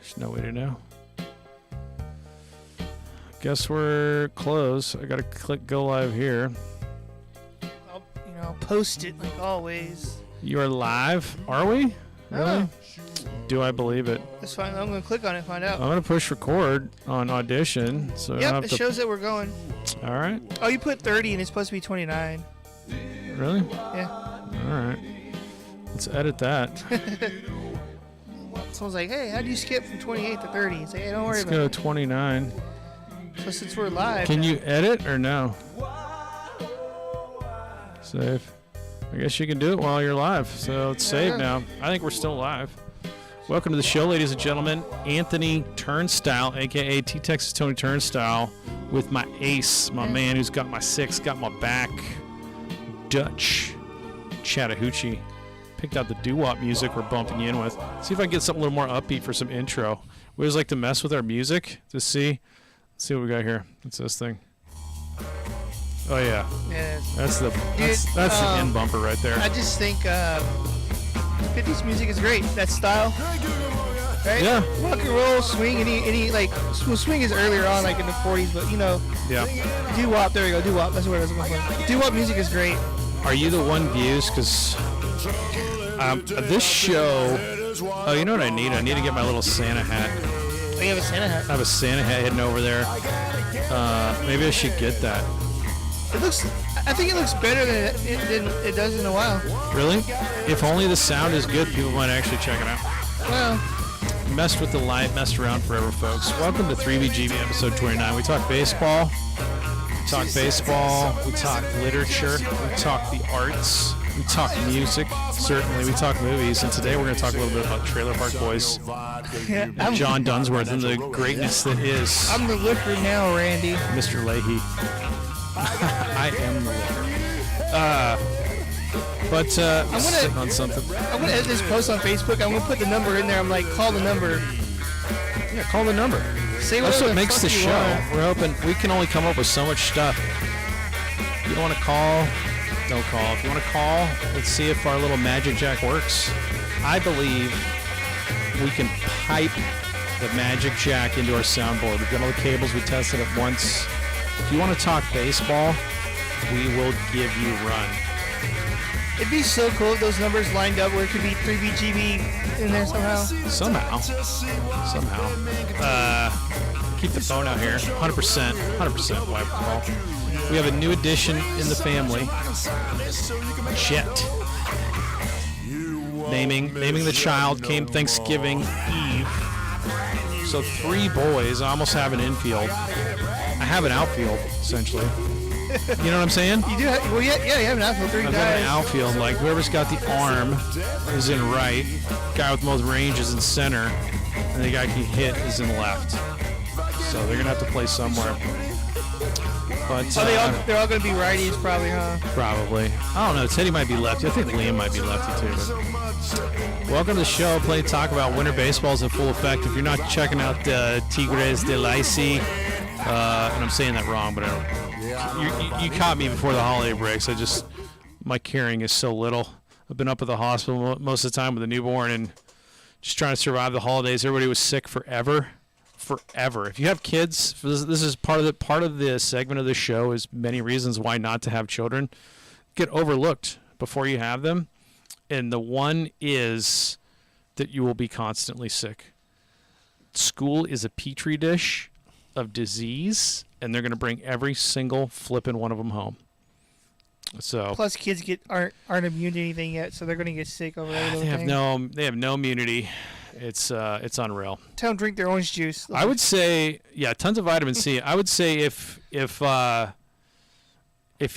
There's no way to know. Guess we're close. I gotta click go live here. I'll post it like always. You are live? Are we? Really? Oh. Do I believe it? That's fine. I'm gonna click on it and find out. I'm gonna push record on Audition. So I don't Yep, have it to... shows that we're going. All right. Oh, you put 30 and it's supposed to be 29. Really? Yeah. All right. Let's edit that. Someone's like, hey, how do you skip from 28 to 30? It's like, hey, don't worry Let's about go it. 29. So since we're live. Can you edit or no? Save. I guess you can do it while you're live. So it's saved now. I think we're still live. Welcome to the show, ladies and gentlemen. Anthony Turnstile, a.k.a. T-Texas Tony Turnstile, with my ace, my man who's got my six, got my back, Dutch Chattahoochee. Picked out the doo-wop music we're bumping you in with. See if I can get something a little more upbeat for some intro. We always like to mess with our music to see. Let's see what we got here. What's this thing? Oh, yeah. That's the end bumper right there. I just think 50s music is great. That style. Right? Yeah. Rock and roll, swing, any like, well, swing is earlier on, like in the 40s, but you know. Yeah. Doo-wop, there we go, doo-wop. That's what I was looking for. Doo-wop music is great. Are you the one views? Because this show, oh, you know what I need? I need to get my little Santa hat. Oh, you have a Santa hat? I have a Santa hat hidden over there. Maybe I should get that. I think it looks better than it does in a while. Really? If only the sound is good, people might actually check it out. Well, Messed with the light, messed around forever, folks. Welcome to 3BGB episode 29. We talk baseball. We talk baseball. We talk literature. We talk the arts. We talk music. Certainly, we talk movies. And today we're going to talk a little bit about Trailer Park Boys. yeah, John Dunsworth and the greatness that is I'm the looker now, Randy. Mr. Leahy. I am the looker. I'm sitting on something. I'm going to edit this post on Facebook. I'm going to put the number in there. I'm like, call the number. Yeah, call the number. Say That's what the makes the fuck you show. want. We're hoping we can only come up with so much stuff. If you don't want to call, don't call. If you want to call, let's see if our little magic jack works. I believe we can pipe the magic jack into our soundboard. We've got all the cables. We tested it once. If you want to talk baseball, we will give you a run. It'd be so cool if those numbers lined up where it could be 3BGB in there somehow. Somehow. Keep the phone out here. 100% wipe call. We have a new addition in the family. Jet. Naming the child came Thanksgiving Eve. So 3 boys. I almost have an infield. I have an outfield, essentially. You know what I'm saying? You do have, well, yeah, you have an outfield, 3 I've guys. got an outfield. Like, whoever's got the arm is in right. Guy with the most range is in center. And the guy who can hit is in left. So they're going to have to play somewhere. But they're all going to be righties probably, huh? Probably. I don't know. Teddy might be lefty. I think Liam might be lefty, too. But welcome to the show. Plenty to talk about. Winter baseball's in full effect. If you're not checking out Tigres de Licey, and I'm saying that wrong, but I don't. You caught me before the holiday breaks. My caring is so little. I've been up at the hospital most of the time with a newborn and just trying to survive the holidays. Everybody was sick forever. If you have kids, this is part of the segment of the show is many reasons why not to have children get overlooked before you have them. And the one is that you will be constantly sick. School is a petri dish of disease, and they're going to bring every single flippin' one of them home. So plus kids aren't immune to anything yet, so they're going to get sick over every little thing. They have no immunity. It's unreal. Tell them drink their orange juice. I would say, yeah, tons of vitamin C. I would say if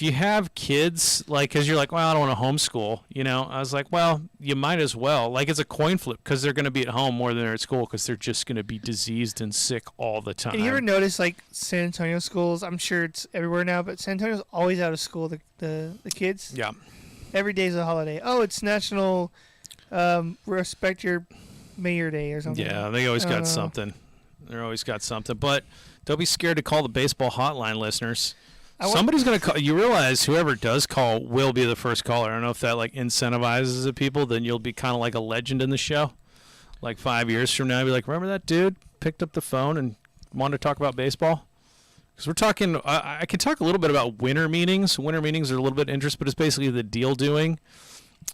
you have kids, like, because you're like, well, I don't want to homeschool, you know, I was like, well, you might as well. Like, it's a coin flip because they're going to be at home more than they're at school because they're just going to be diseased and sick all the time. And you ever notice, like, San Antonio schools, I'm sure it's everywhere now, but San Antonio's always out of school, the kids. Yeah. Every day's a holiday. Oh, it's National Respect Your Mayor Day or something. Yeah, they always got something. They're always got something. But don't be scared to call the baseball hotline, listeners. Somebody's going to call. You realize whoever does call will be the first caller. I don't know if that like incentivizes the people. Then you'll be kind of like a legend in the show. like 5 years from now, be like, remember that dude picked up the phone and wanted to talk about baseball? Because we're talking, I can talk a little bit about winter meetings. Winter meetings are a little bit interesting, but it's basically the deal doing.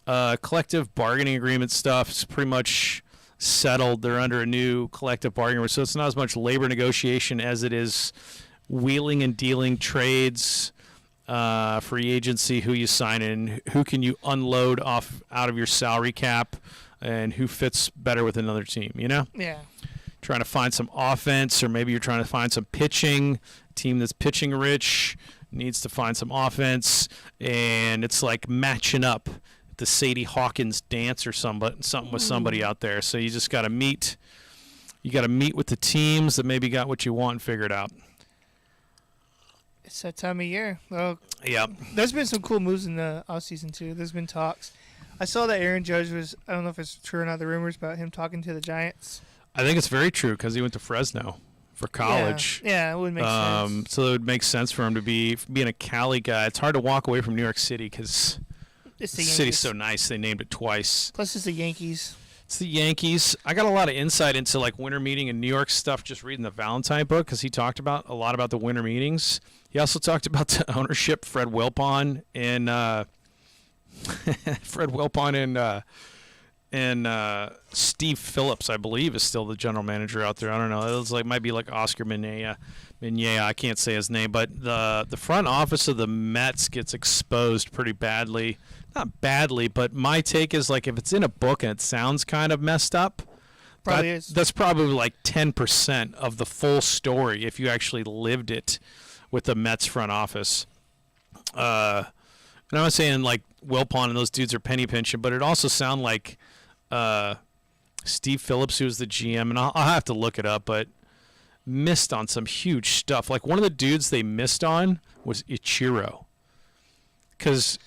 Collective bargaining agreement stuff is pretty much settled. They're under a new collective bargaining agreement, so it's not as much labor negotiation as it is wheeling and dealing trades, free agency, who you sign in, who can you unload off out of your salary cap, and who fits better with another team, you know? Yeah. Trying to find some offense, or maybe you're trying to find some pitching. Team that's pitching rich needs to find some offense, and it's like matching up the Sadie Hawkins dance or something with somebody out there. So you just got to meet. You got to meet with the teams that maybe got what you want and figured out. It's that time of year. Well, yeah. There's been some cool moves in the offseason, too. There's been talks. I saw that Aaron Judge was, I don't know if it's true or not, the rumors about him talking to the Giants. I think it's very true because he went to Fresno for college. Yeah, it would make sense. So it would make sense for him to being a Cali guy. It's hard to walk away from New York City because the city's so nice. They named it twice. Plus, it's the Yankees. It's the Yankees. I got a lot of insight into like winter meeting and New York stuff just reading the Valentine book because he talked about a lot about the winter meetings. He also talked about the ownership, Fred Wilpon and Steve Phillips, I believe, is still the general manager out there. I don't know. It might be like Oscar Minaya. I can't say his name, but the front office of the Mets gets exposed pretty badly. Not badly, but my take is like if it's in a book and it sounds kind of messed up, that's probably like 10% of the full story if you actually lived it with the Mets front office. And I'm not saying like Wilpon and those dudes are penny pinching, but it also sounded like Steve Phillips, who was the GM, and I'll have to look it up, but missed on some huge stuff. Like one of the dudes they missed on was Ichiro. Because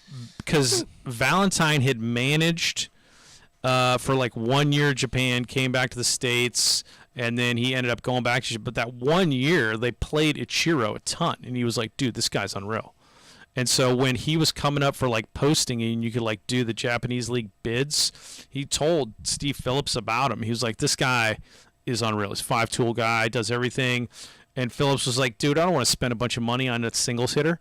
Valentine had managed for like 1 year Japan, came back to the States, and then he ended up going back to But that 1 year, they played Ichiro a ton, and he was like, dude, this guy's unreal. And so when he was coming up for like posting and you could like do the Japanese league bids, he told Steve Phillips about him. He was like, this guy is unreal. He's a 5-tool guy, does everything. And Phillips was like, dude, I don't want to spend a bunch of money on a singles hitter.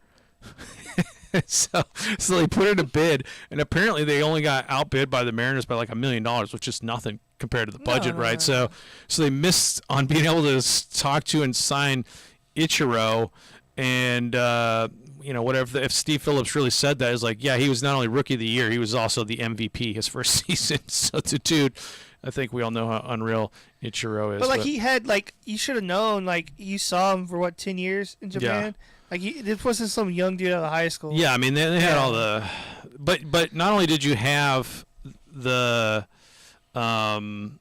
So they put in a bid, and apparently they only got outbid by the Mariners by like $1 million, which is nothing compared to the budget, right? So they missed on being able to talk to and sign Ichiro, and whatever. If Steve Phillips really said that, is like, yeah, he was not only rookie of the year, he was also the MVP his first season. So the dude, I think we all know how unreal Ichiro is. But like he had like you should have known, like you saw him for 10 years in Japan. Yeah. Like this wasn't some young dude out of high school. Yeah, I mean they had all the, but not only did you have the intel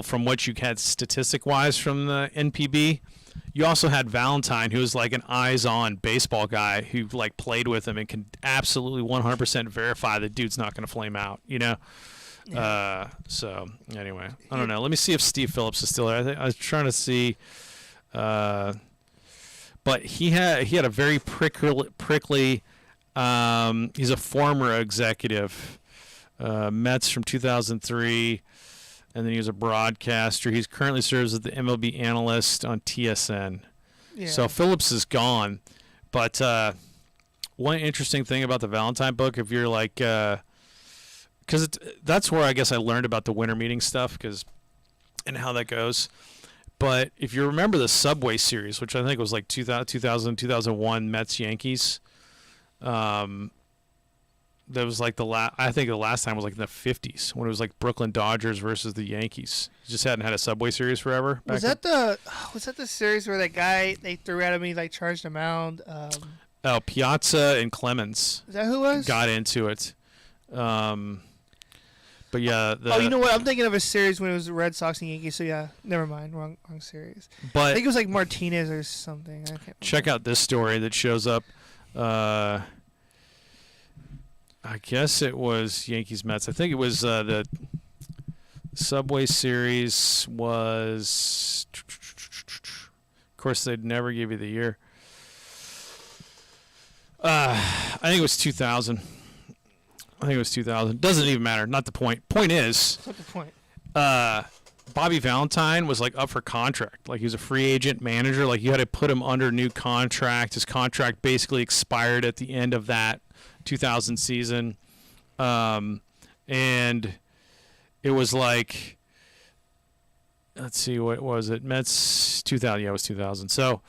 from what you had statistic wise from the NPB, you also had Valentine, who was like an eyes-on baseball guy who like played with him and can absolutely 100% verify the dude's not going to flame out, you know. Yeah. So anyway, I don't know. Let me see if Steve Phillips is still there. I was trying to see. But he had a very prickly. He's a former executive, Mets from 2003, and then he was a broadcaster. He currently serves as the MLB analyst on TSN. Yeah. So Phillips is gone. But one interesting thing about the Valentine book, if you're like, because that's where I guess I learned about the winter meeting stuff, and how that goes. But if you remember the Subway Series, which I think was like 2000, 2001 Mets Yankees, that was like I think the last time was like in the 50s when it was like Brooklyn Dodgers versus the Yankees. You just hadn't had a Subway Series forever. Was that the series where that guy they threw at him, he like charged him out? Piazza and Clemens. Is that who it was? Got into it. But yeah, you know what? I'm thinking of a series when it was the Red Sox and Yankees. So yeah, never mind, wrong series. But I think it was like Martinez or something. I can't check out this story that shows up. I guess it was Yankees Mets. I think it was the Subway Series was. Of course, they'd never give you the year. I think it was 2000. I think it was 2000. Doesn't even matter. Not the point. Point is, What's the point? Bobby Valentine was like up for contract. Like he was a free agent manager. Like you had to put him under new contract. His contract basically expired at the end of that 2000 season. And it was like, let's see, what was it? Mets 2000. Yeah, it was 2000. So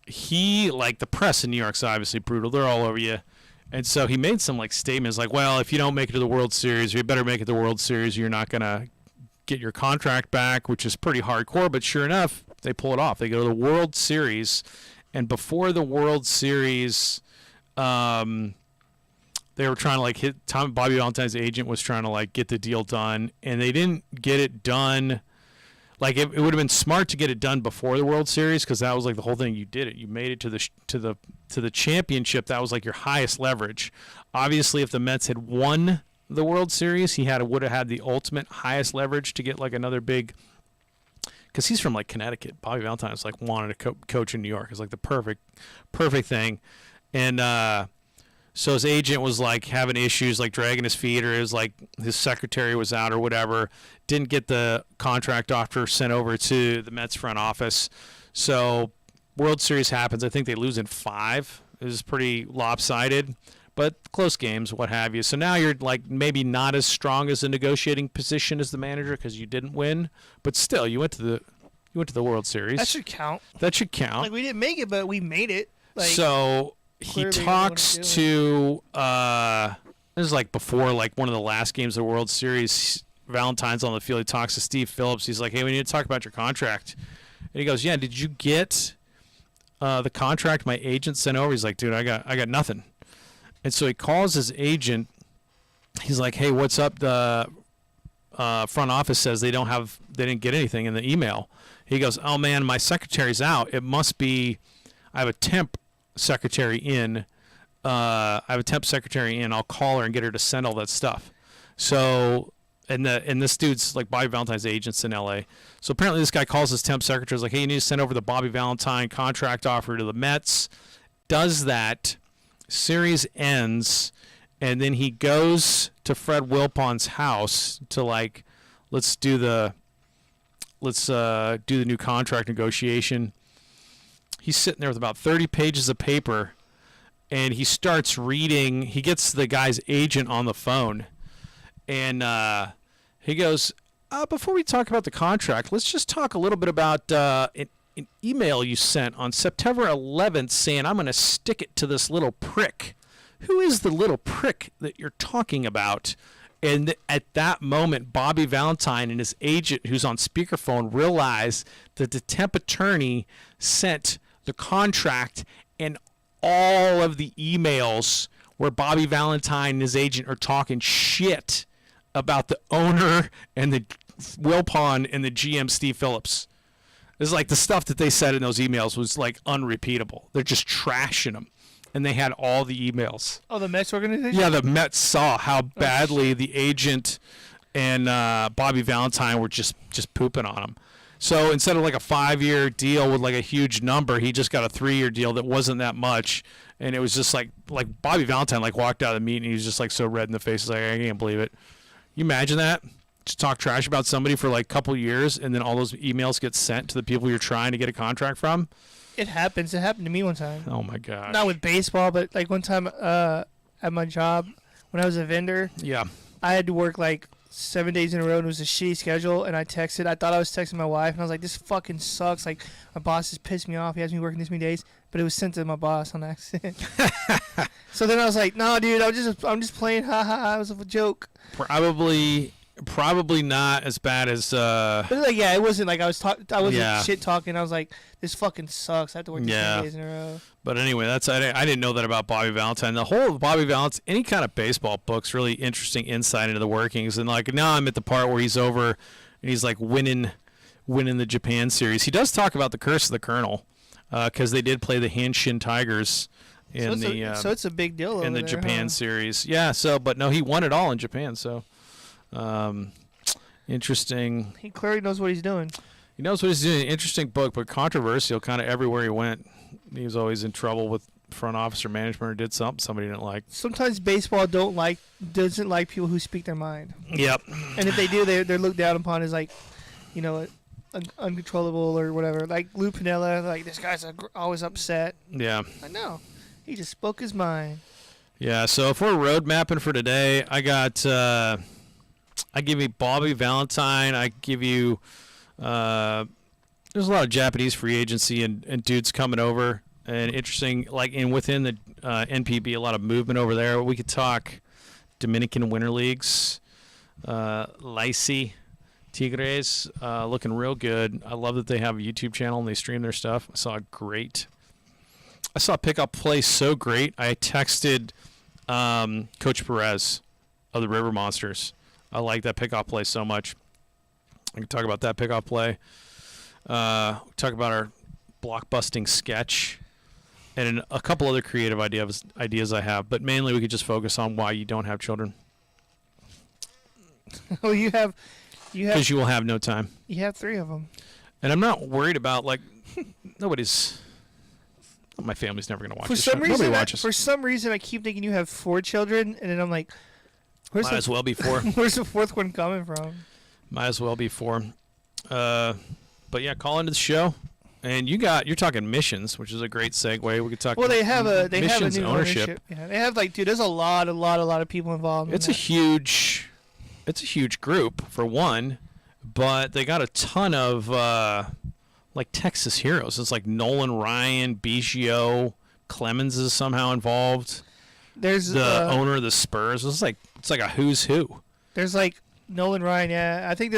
he, like, the press in New York's obviously brutal. They're all over you. And so he made some like statements like, well, if you don't make it to the World Series, or you better make it to the World Series, you're not going to get your contract back, which is pretty hardcore. But sure enough, they pull it off. They go to the World Series. And before the World Series, they were trying to like Bobby Valentine's agent was trying to like get the deal done, and they didn't get it done. Like it would have been smart to get it done before the World Series, because that was like the whole thing. You did it. You made it to the championship. That was like your highest leverage. Obviously, if the Mets had won the World Series, he would have had the ultimate highest leverage to get like another big. Because he's from like Connecticut. Bobby Valentine was like wanted to coach in New York. It's like the perfect thing, and so his agent was like having issues, like dragging his feet, or his secretary was out or whatever. Didn't get the contract offer sent over to the Mets front office. So World Series happens. I think they lose in 5. It was pretty lopsided, but close games, what have you. So now you're like maybe not as strong as a negotiating position as the manager because you didn't win, but still you went to the World Series. That should count. Like we didn't make it, but we made it. Like, so he talks to this is like before like one of the last games of the World Series. Valentine's on the field. He talks to Steve Phillips. He's like, "Hey, we need to talk about your contract." And he goes, "Yeah, did you get the contract my agent sent over?" He's like, "Dude, I got nothing." And so he calls his agent. He's like, "Hey, what's up?" The front office says they didn't get anything in the email. He goes, "Oh man, my secretary's out. It must be I have a temp secretary in. I'll call her and get her to send all that stuff." So, and this dude's like Bobby Valentine's agent's in L.A. So apparently this guy calls his temp secretary, is like, "Hey, you need to send over the Bobby Valentine contract offer to the Mets." Does that. Series ends, and then he goes to Fred Wilpon's house to like, let's do the new contract negotiation. He's sitting there with about 30 pages of paper, and he starts reading. He gets the guy's agent on the phone, and he goes, before we talk about the contract, let's just talk a little bit about an email you sent on September 11th saying I'm going to stick it to this little prick. Who is the little prick that you're talking about? And at that moment, Bobby Valentine and his agent, who's on speakerphone, realize that the temp attorney sent the contract and all of the emails where Bobby Valentine and his agent are talking shit about the owner and the Wilpon and the GM Steve Phillips. It's like the stuff that they said in those emails was like unrepeatable. They're just trashing them. And they had all the emails. Oh, the Mets organization? Yeah, the Mets saw how badly the agent and Bobby Valentine were just pooping on him. So instead of like a 5-year deal with like a huge number, he just got a 3-year deal that wasn't that much. And it was just like Bobby Valentine like walked out of the meeting and he was just like so red in the face. He's like, I can't believe it. You imagine that? Just talk trash about somebody for like a couple years and then all those emails get sent to the people you're trying to get a contract from? It happens. It happened to me one time. Oh, my God. Not with baseball, but like one time at my job when I was a vendor. Yeah. I had to work like 7 days in a row, and it was a shitty schedule, and I thought I was texting my wife, and I was like, this fucking sucks. Like, my boss has pissed me off. He has me working this many days, but it was sent to my boss on accident. So then I was like, no, dude, I'm just playing. Ha ha ha. It was a joke. Probably not as bad as. But like, yeah, it wasn't like I wasn't shit talking. I was like, this fucking sucks. I have to work 10 days in a row. But anyway, I didn't know that about Bobby Valentine. The whole Bobby Valentine, any kind of baseball book's really interesting insight into the workings. And like now I'm at the part where he's over and he's like winning the Japan series. He does talk about the curse of the Colonel because they did play the Hanshin Tigers so it's a big deal in the there, Japan series. Yeah. So, but no, he won it all in Japan. So. Interesting. He clearly knows what he's doing. He knows what he's doing. Interesting book, but controversial kind of everywhere he went. He was always in trouble with front office or management or did something somebody didn't like. Sometimes baseball doesn't like people who speak their mind. Yep. And if they do, they're looked down upon as like, uncontrollable or whatever. Like Lou Piniella, like this guy's always upset. Yeah. I know. He just spoke his mind. Yeah. So if we're road mapping for today, I got. I give you Bobby Valentine. I give you. There's a lot of Japanese free agency and dudes coming over and interesting. Like within the NPB, a lot of movement over there. We could talk Dominican Winter Leagues, Licey. Tigres looking real good. I love that they have a YouTube channel and they stream their stuff. I saw pickup play so great. I texted Coach Perez of the River Monsters. I like that pickup play so much. I can talk about that pickup play. Talk about our blockbusting sketch and a couple other creative ideas I have. But mainly we could just focus on why you don't have children. Oh, because you will have no time. You have 3 of them. And I'm not worried about, my family's never going to watch this show. Nobody watches. For some reason, I keep thinking you have 4 children, and then I'm like, might as well be 4. Where's the 4th one coming from? Might as well be 4. But yeah, call into the show. And you're talking missions, which is a great segue. We could talk. Well, they have a new ownership. Yeah, they have dude. There's a lot of people involved. It's a huge group for one, but they got a ton of Texas heroes. It's like Nolan Ryan, Biggio, Clemens is somehow involved. There's the owner of the Spurs. It's like a who's who. There's like Nolan Ryan. Yeah, I think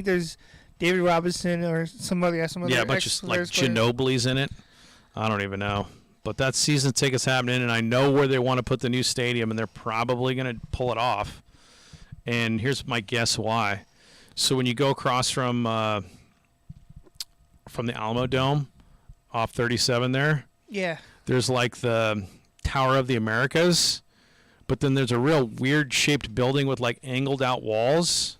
there's David Robinson or some other a bunch of Ginobili's in it. I don't even know. But that season ticket's happening, and I know where they want to put the new stadium, and they're probably going to pull it off. And here's my guess why. So when you go across from the Alamo Dome off 37 there, yeah, there's like the Tower of the Americas, but then there's a real weird shaped building with like angled out walls.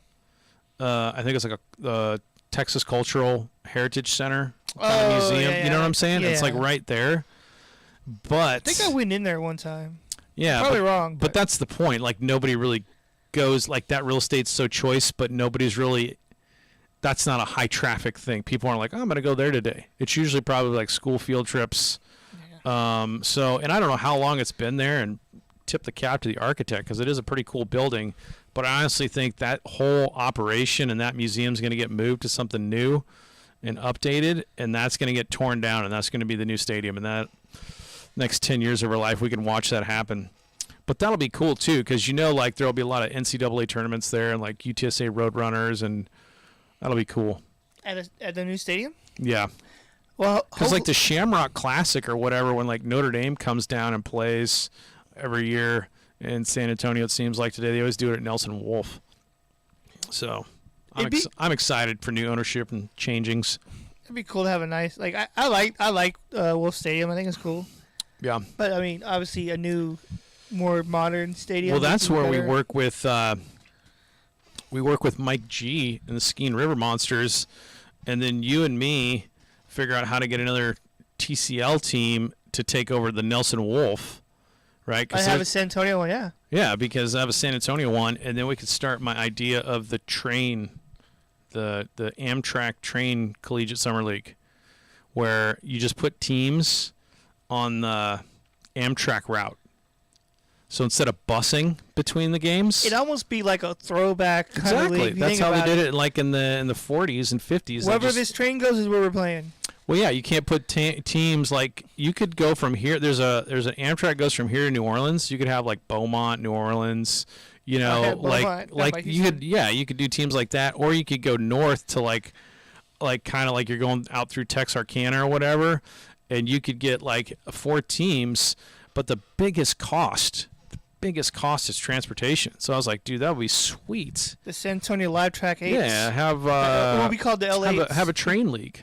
I think it's like a Texas Cultural Heritage Center kind of museum. Yeah. You know what I'm saying? Yeah. It's like right there. But I think I went in there one time. Yeah, probably wrong. But that's the point. Like nobody really goes, like that real estate's so choice, but nobody's really. That's not a high traffic thing. People aren't like, oh, I'm going to go there today. It's usually probably like school field trips. Yeah. And I don't know how long it's been there, and tip the cap to the architect because it is a pretty cool building. But I honestly think that whole operation and that museum is going to get moved to something new and updated, and that's going to get torn down, and that's going to be the new stadium. And that next 10 years of our life, we can watch that happen. But that'll be cool, too, because like there will be a lot of NCAA tournaments there and like UTSA Roadrunners, and that'll be cool. At the new stadium? Yeah. Well, because like the Shamrock Classic or whatever, when like Notre Dame comes down and plays every year in San Antonio, it seems like today, they always do it at Nelson Wolf. So I'm excited for new ownership and changings. It'd be cool to have a nice, like I like Wolf Stadium. I think it's cool. Yeah. But I mean, obviously a new, more modern stadium. Well, that's where we work with Mike G and the Skein River Monsters, and then you and me figure out how to get another TCL team to take over the Nelson Wolf. Right, I have a San Antonio one, yeah. Yeah, because I have a San Antonio one, and then we could start my idea of the train, the Amtrak Train Collegiate Summer League, where you just put teams on the Amtrak route. So instead of busing between the games, it'd almost be like a throwback kind of league. That's how they did it, like in the 40s and 50s. Wherever this train goes is where we're playing. Well, yeah, you can't put teams like you could go from here. There's an Amtrak goes from here to New Orleans. You could have like Beaumont, New Orleans. You know, like you could do teams like that, or you could go north to like kind of like you're going out through Texarkana or whatever, and you could get like 4 teams. But the biggest cost is transportation. So I was like, dude, that would be sweet. The San Antonio Live Track 8s. Yeah, have what would be called the LA. Have a train league.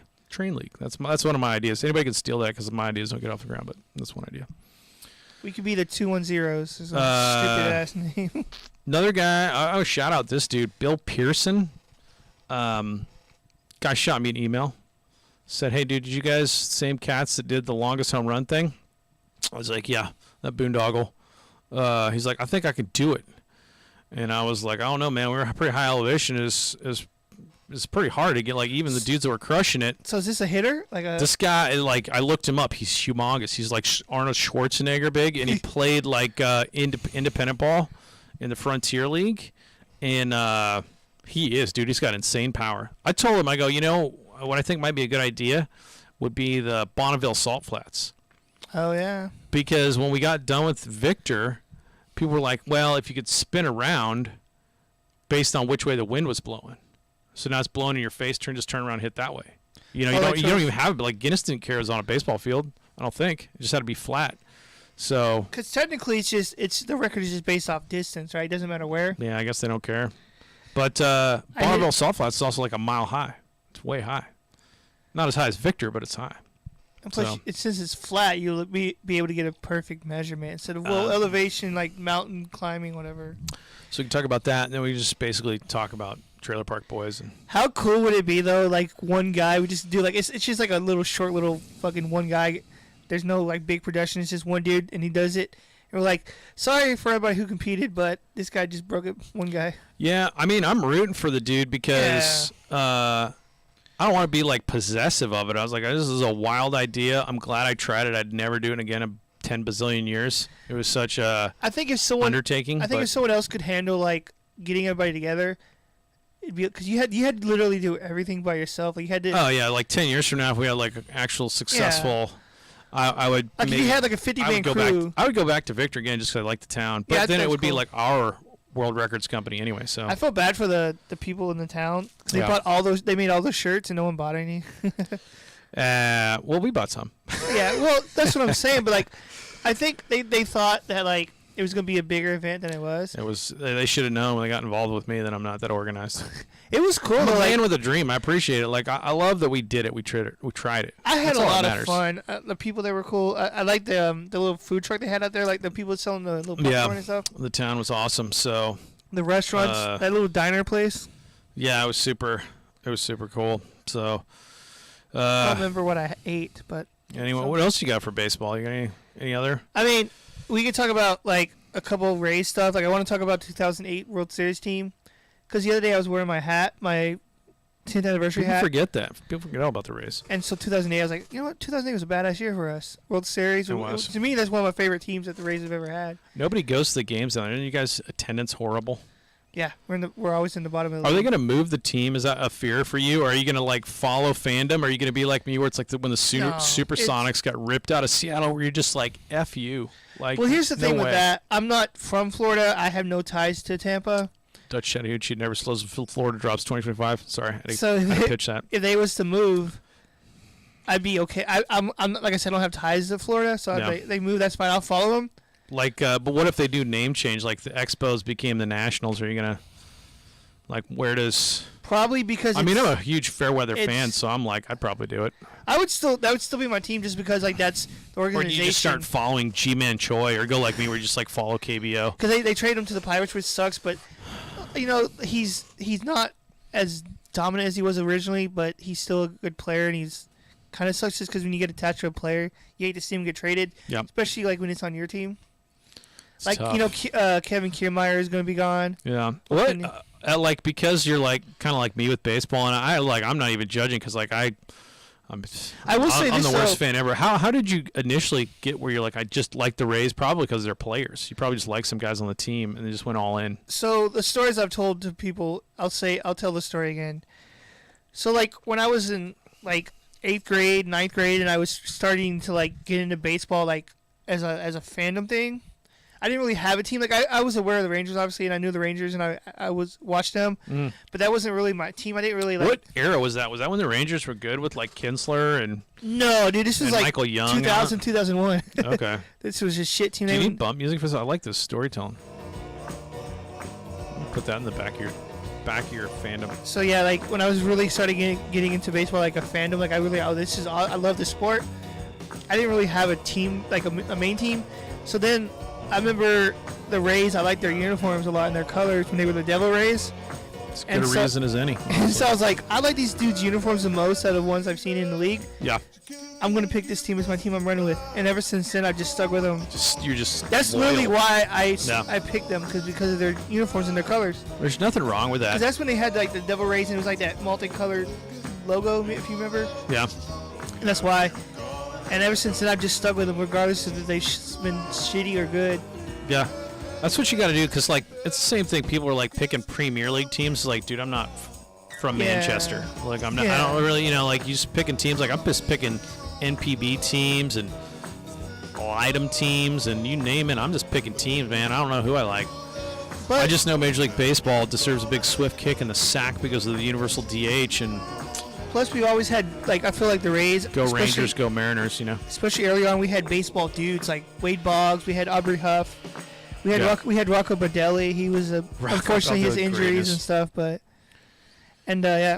That's one of my ideas. Anybody can steal that because my ideas don't get off the ground, but that's one idea. We could be the 210s. Stupid ass name. Another guy. Shout out this dude, Bill Pearson. Guy shot me an email. Said, hey, dude, did you guys same cats that did the longest home run thing? I was like, yeah, that boondoggle. He's like, I think I could do it. And I was like, I don't know, man. We're pretty high elevation. Is pretty hard to get, like, even the dudes that were crushing it. So is this a hitter? This guy, like, I looked him up. He's humongous. He's like Arnold Schwarzenegger big, and he played like independent ball in the Frontier League. And he is, dude. He's got insane power. I told him, I go, what I think might be a good idea would be the Bonneville Salt Flats. Oh, yeah. Because when we got done with Victor, people were like, well, if you could spin around based on which way the wind was blowing. So now it's blowing in your face, just turn around and hit that way. You don't even have it. Like, Guinness didn't care it was on a baseball field. I don't think. It just had to be flat. So. Because technically the record is just based off distance, right? It doesn't matter where. Yeah, I guess they don't care. But Bonneville Salt Flats is also like a mile high. It's way high. Not as high as Victor, but it's high. And plus, since it's flat, you'll be able to get a perfect measurement instead of elevation, like mountain climbing, whatever. So we can talk about that, and then we just basically talk about Trailer Park Boys. And how cool would it be, though, like one guy, we just do, like, it's just like a little short little fucking one guy. There's no, like, big production. It's just one dude, and he does it. And we're like, sorry for everybody who competed, but this guy just broke it, one guy. Yeah, I mean, I'm rooting for the dude because I don't want to be, like, possessive of it. I was like, this is a wild idea. I'm glad I tried it. I'd never do it again in 10 bazillion years. It was such a undertaking. I think if someone else could handle, like, getting everybody together, it'd be, because you had to literally do everything by yourself. Like, you had to. Oh yeah, like 10 years from now, if we had like an actual successful, I would. Like, if you had like a 50-man crew. I would go back to Victor again just because I like the town. But then it would be like our world records company anyway. So I felt bad for the people in the town. They bought all those. They made all those shirts and no one bought any. Well, we bought some. Yeah, well, that's what I'm saying. But like, I think they thought that like it was going to be a bigger event than it was. It was. They should have known when they got involved with me that I'm not that organized. It was cool. I'm a man with a dream. I appreciate it. Like I love that we did it. We tried it. I had a lot of fun. The people there were cool. I liked the little food truck they had out there. Like the people selling the little popcorn and stuff. The town was awesome. So the restaurants, that little diner place. Yeah, it was super. It was super cool. So I don't remember what I ate, but anyway, what else you got for baseball? You got any other? I mean, we could talk about like a couple of Rays stuff. Like I want to talk about 2008 World Series team. Because the other day I was wearing my hat, my 10th anniversary hat. People forget that. People forget all about the Rays. And so 2008, I was like, you know what? 2008 was a badass year for us. World Series. It was. To me, that's one of my favorite teams that the Rays have ever had. Nobody goes to the games down there. Isn't you guys' attendance horrible? Yeah, we're always in the bottom of the league. Are they going to move the team? Is that a fear for you? Or are you going to like follow fandom? Or are you going to be like me where it's like when the Supersonics got ripped out of Seattle where you're just like, F you. Like, well, here's the thing with that. I'm not from Florida. I have no ties to Tampa. Dutch Chattahoochee never slows. Florida drops 2025. Sorry, I so had to pitch that. If they was to move, I'd be okay. I'm like I said, I don't have ties to Florida, so if they move, that's fine. I'll follow them. Like, but what if they do name change? Like the Expos became the Nationals. Are you gonna like where does? Probably because I'm a huge Fairweather fan, so I'm like I'd probably do it. That would still be my team just because like that's the organization. Or you just start following G-Man Choi, or go like me where you just like follow KBO. Because they trade him to the Pirates, which sucks, but. He's not as dominant as he was originally, but he's still a good player, and he's kind of sucks just because when you get attached to a player, you hate to see him get traded, especially like when it's on your team. It's like tough. Kevin Kiermaier is going to be gone. Yeah, like because you're like kind of like me with baseball, and I'm not even judging because like I'm the worst fan ever. How did you initially get where you're like I just like the Rays? Probably because they're players. You probably just like some guys on the team and they just went all in. So the stories I've told to people, I'll tell the story again. So like when I was in like 8th grade, 9th grade, and I was starting to like get into baseball like as a fandom thing. I didn't really have a team. Like I was aware of the Rangers, obviously, and I knew the Rangers, and I watched them. But that wasn't really my team. I didn't really like. What era was that? Was that when the Rangers were good with like Kinsler and? No, dude, this was like Michael Young, 2000, 2001. Okay. This was just shit team. Do you need bump music for this? I like this storytelling. Put that in the back of your fandom. So yeah, like when I was really starting getting into baseball, like a fandom, like I love the sport. I didn't really have a team, like a main team. So then. I remember the Rays. I liked their uniforms a lot and their colors when they were the Devil Rays. As good a reason as any. And so I was like, I like these dudes' uniforms the most out of the ones I've seen in the league. Yeah. I'm going to pick this team as my team I'm running with. And ever since then, I've just stuck with them. That's loyal. literally why I picked them, because of their uniforms and their colors. There's nothing wrong with that. Because that's when they had like the Devil Rays, and it was like that multicolored logo, if you remember. Yeah. And that's why. And ever since then, I've just stuck with them, regardless of if they've been shitty or good. Yeah. That's what you got to do, because like it's the same thing. People are like picking Premier League teams. Like, dude, I'm not from Manchester. Like, I'm not. I don't really, like you just picking teams. Like, I'm just picking NPB teams and Glidem teams and you name it. I'm just picking teams, man. I don't know who I like. But I just know Major League Baseball deserves a big swift kick in the sack because of the universal DH. And plus, we always had, like, I feel like the Rays. Go Rangers, go Mariners, Especially early on, we had baseball dudes like Wade Boggs. We had Aubrey Huff. We had we had Rocco Baldelli. He was unfortunately his injuries and stuff, but yeah.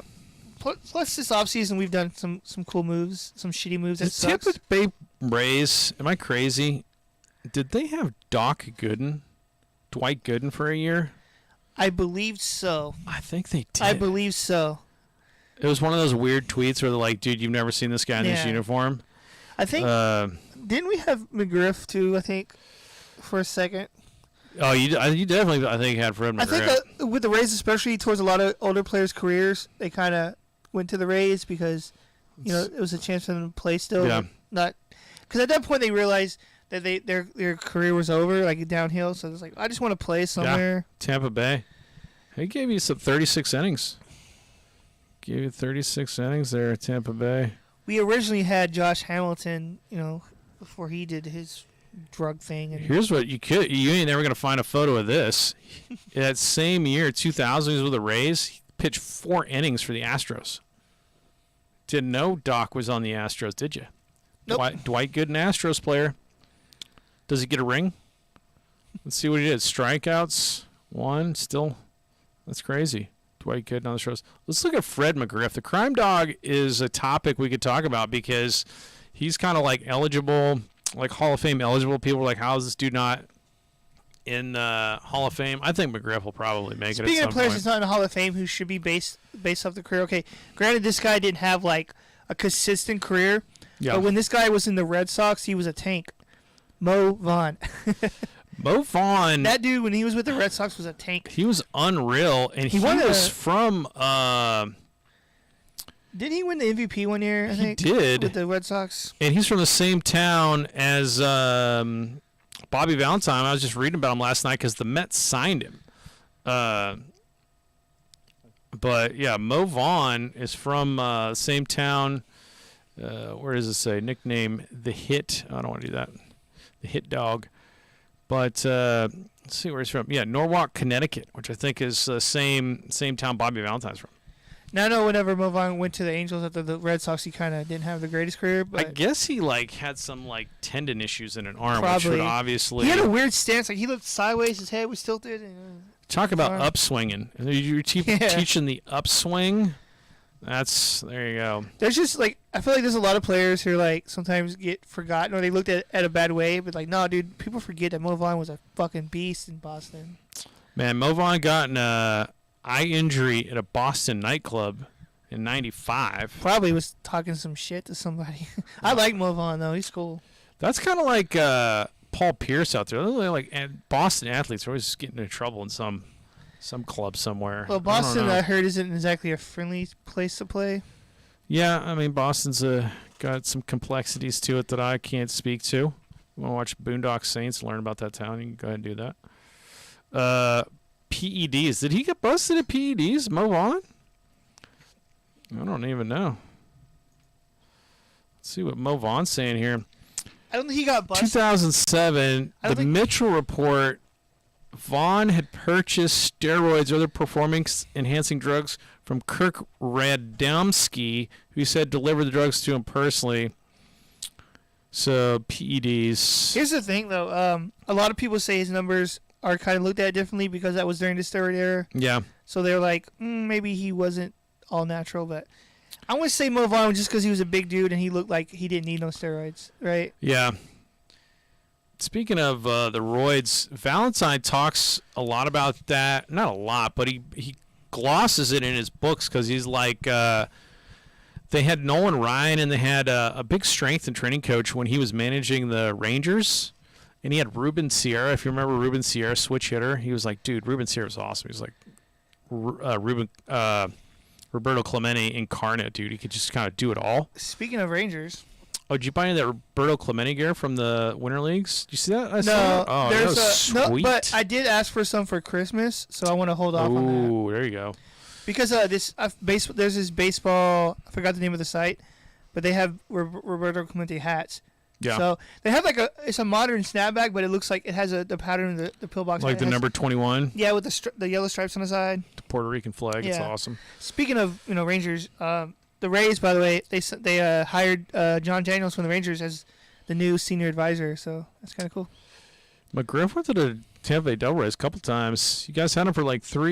Plus, this offseason, we've done some cool moves, some shitty moves. That sucks. Tampa Bay Rays, am I crazy? Did they have Dwight Gooden for a year? I believe so. I think they did. I believe so. It was one of those weird tweets where they're like, dude, you've never seen this guy in his uniform. I think, didn't we have McGriff too, I think, for a second? Oh, you definitely, I think, had Fred McGriff. I think with the Rays, especially towards a lot of older players' careers, they kind of went to the Rays because, it was a chance for them to play still. Yeah. Not because at that point they realized that their career was over, like downhill. So it's like, I just want to play somewhere. Yeah. Tampa Bay. He gave you some 36 innings. Gave you 36 innings there at Tampa Bay. We originally had Josh Hamilton, before he did his drug thing. And here's what you ain't never gonna find a photo of this. That same year, 2000, he was with the Rays. He pitched 4 innings for the Astros. Didn't know Doc was on the Astros, did you? Nope. Dwight Gooden, Astros player. Does he get a ring? Let's see what he did. Strikeouts, 1 still. That's crazy. Dwight Gooden on the Astros. Let's look at Fred McGriff. The crime dog is a topic we could talk about because he's kind of like eligible. Like Hall of Fame eligible. People are like, how is this dude not in Hall of Fame? I think McGriff will probably make it at some point. Speaking of players that's not in the Hall of Fame who should be based off the career, okay, granted this guy didn't have like a consistent career, but when this guy was in the Red Sox, he was a tank. Mo Vaughn. Mo Vaughn. That dude, when he was with the Red Sox, was a tank. He was unreal, and he was from... Did he win the MVP one year, I think? He did. With the Red Sox. And he's from the same town as Bobby Valentine. I was just reading about him last night because the Mets signed him. But, yeah, Mo Vaughn is from the same town. Where does it say? Nickname, The Hit. I don't want to do that. The Hit Dog. But let's see where he's from. Yeah, Norwalk, Connecticut, which I think is the same town Bobby Valentine's from. Now I know whenever Mo Vaughn went to the Angels after the Red Sox, he kind of didn't have the greatest career. But I guess he had some tendon issues in an arm, probably. which would obviously. He had a weird stance. Like he looked sideways, his head was tilted. Talk about upswinging. You're teaching the upswing. There you go. There's just I feel like there's a lot of players who sometimes get forgotten or they looked at a bad way, but no, dude, people forget that Mo Vaughn was a fucking beast in Boston. Man, Mo Vaughn got an eye injury at a Boston nightclub in '95. Probably was talking some shit to somebody. I like Mo Vaughn though; he's cool. That's kind of like Paul Pierce out there. And Boston athletes are always just getting into trouble in some club somewhere. Well, Boston, I heard, isn't exactly a friendly place to play. Yeah, I mean, Boston's got some complexities to it that I can't speak to. You want to watch Boondock Saints, learn about that town, you can go ahead and do that. PEDs. Did he get busted at PEDs, Mo Vaughn? I don't even know. Let's see what Mo Vaughn's saying here. I don't think he got busted. 2007, the Mitchell Report, Vaughn had purchased steroids or other performance-enhancing drugs from Kirk Radomski, who said delivered the drugs to him personally. So, PEDs. Here's the thing, though. A lot of people say his numbers are kind of looked at differently because that was during the steroid era. Yeah. So they're like, maybe he wasn't all natural, but I want to say Mo Vaughn just because he was a big dude and he looked like he didn't need no steroids, right? Yeah. Speaking of the roids, Valentine talks a lot about that. Not a lot, but he glosses it in his books because he's like they had Nolan Ryan and they had a big strength and training coach when he was managing the Rangers, and he had Ruben Sierra. If you remember Ruben Sierra, switch hitter, he was like, dude, Ruben Sierra was awesome. He was like Roberto Clemente incarnate, dude. He could just kind of do it all. Speaking of Rangers. Oh, did you buy any of that Roberto Clemente gear from the Winter Leagues? Did you see that? No, oh, there's that was sweet. no, but I did ask for some for Christmas, so I want to hold off on that. Ooh, there you go. Because there's this baseball. I forgot the name of the site, but they have Roberto Clemente hats. Yeah. So they have it's a modern snapback, but it looks like it has the pattern of the pillbox. Like the number 21. Yeah, with the yellow stripes on the side. The Puerto Rican flag. Yeah. It's awesome. Speaking of Rangers, the Rays, by the way, they hired John Daniels from the Rangers as the new senior advisor. So that's kind of cool. McGriff went to the Tampa Bay Devil Rays a couple times. You guys had him for like 4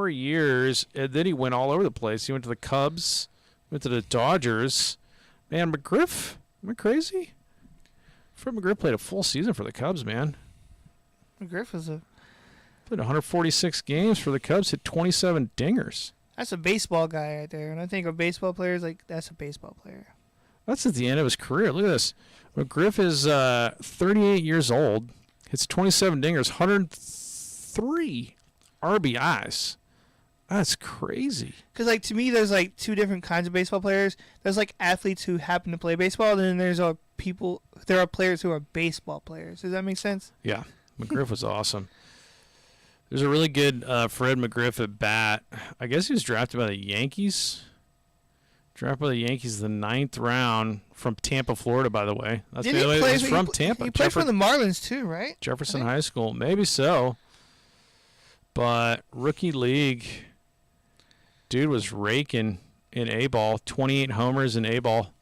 years, and then he went all over the place. He went to the Cubs, went to the Dodgers. Man, McGriff, am I crazy? Fred McGriff played a full season for the Cubs, man. McGriff played 146 games for the Cubs, hit 27 dingers. That's a baseball guy right there. And I think of baseball players, like, that's a baseball player. That's at the end of his career. Look at this. McGriff is 38 years old, hits 27 dingers, 103 RBIs. That's crazy. Because, like, to me, there's, like, two different kinds of baseball players. There's, like, athletes who happen to play baseball, and then there are players who are baseball players. Does that make sense? Yeah. McGriff was awesome. There's a really good Fred McGriff at bat. I guess he was drafted by the Yankees. Drafted by the Yankees the 9th round from Tampa, Florida, by the way. That's the way. He's from Tampa. He played for the Marlins, too, right? Jefferson High School. Maybe so. But rookie league, dude was raking in A-ball. 28 homers in A-ball.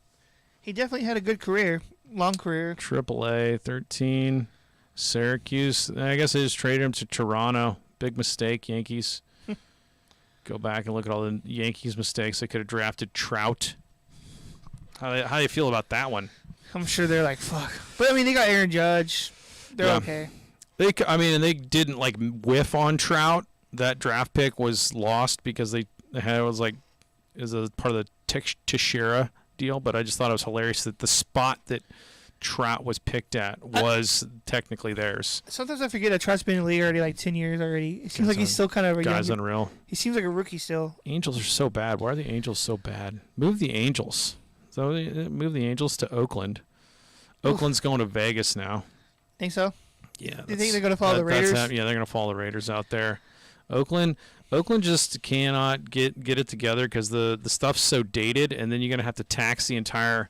He definitely had a good career. Long career. AAA, 13. Syracuse. I guess they just traded him to Toronto. Big mistake, Yankees. Go back and look at all the Yankees mistakes. They could have drafted Trout. How do you feel about that one? I'm sure they're like, fuck. But, I mean, they got Aaron Judge. They're okay. They didn't, like, whiff on Trout. That draft pick was lost because it was a part of the Teixeira deal. But I just thought it was hilarious that the spot that Trout was picked at was technically theirs. Sometimes I forget that Trout's been in the league already like 10 years already. It seems like he's still kind of a guy's unreal. He seems like a rookie still. Angels are so bad. Why are the Angels so bad? Move the Angels. So move the Angels to Oakland. Oakland's going to Vegas now. Think so? Yeah. Do you think they're going to follow the Raiders? Yeah, they're going to follow the Raiders out there. Oakland just cannot get it together because the stuff's so dated, and then you're going to have to tax the entire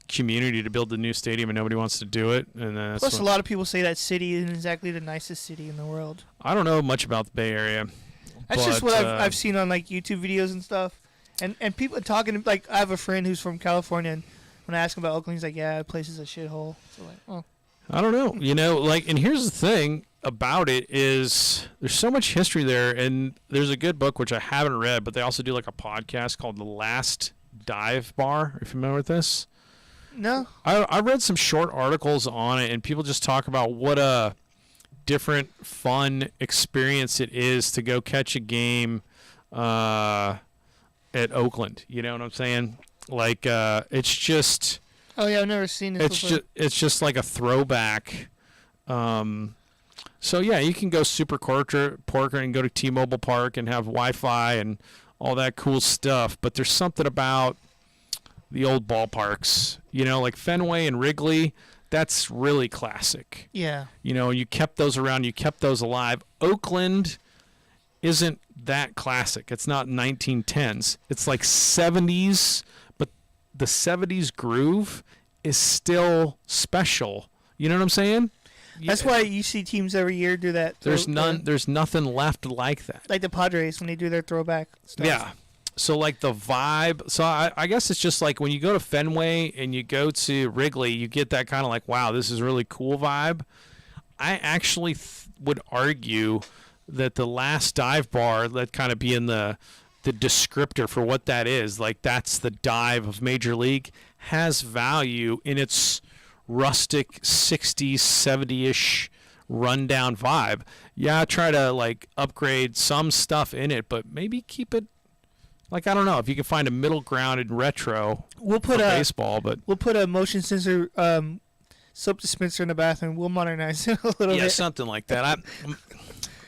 community to build the new stadium, and nobody wants to do it. And then plus, a lot of people say that city isn't exactly the nicest city in the world. I don't know much about the Bay Area. That's just what I've seen on like YouTube videos and stuff, and people talking. Like, I have a friend who's from California, and when I ask him about Oakland, he's like, "Yeah, the place is a shithole." So like, oh. I don't know. And here's the thing about it is there's so much history there, and there's a good book which I haven't read, but they also do like a podcast called The Last Dive Bar. Are you familiar with this? No. I read some short articles on it, and people just talk about what a different, fun experience it is to go catch a game at Oakland. You know what I'm saying? Like, it's just... Oh, yeah, I've never seen it before. It's just like a throwback. So, yeah, you can go Super Porker and go to T-Mobile Park and have Wi-Fi and all that cool stuff, but there's something about the old ballparks, like Fenway and Wrigley. That's really classic. Yeah. You kept those around, you kept those alive. Oakland isn't that classic. It's not 1910s. It's like 70s, but the 70s groove is still special. You know what I'm saying? That's why you see teams every year do that. There's nothing left like that. Like the Padres when they do their throwback stuff. Yeah. So, like, the vibe. So, I guess it's just like when you go to Fenway and you go to Wrigley, you get that kind of like, wow, this is really cool vibe. I actually would argue that the Last Dive Bar, that kind of being the descriptor for what that is, like that's the dive of Major League, has value in its rustic 60s, 70-ish rundown vibe. Yeah, try to like upgrade some stuff in it, but maybe keep it like, I don't know, if you can find a middle ground in retro We'll put for a baseball, but we'll put a motion sensor soap dispenser in the bathroom. We'll modernize it a little yeah, bit. something like that.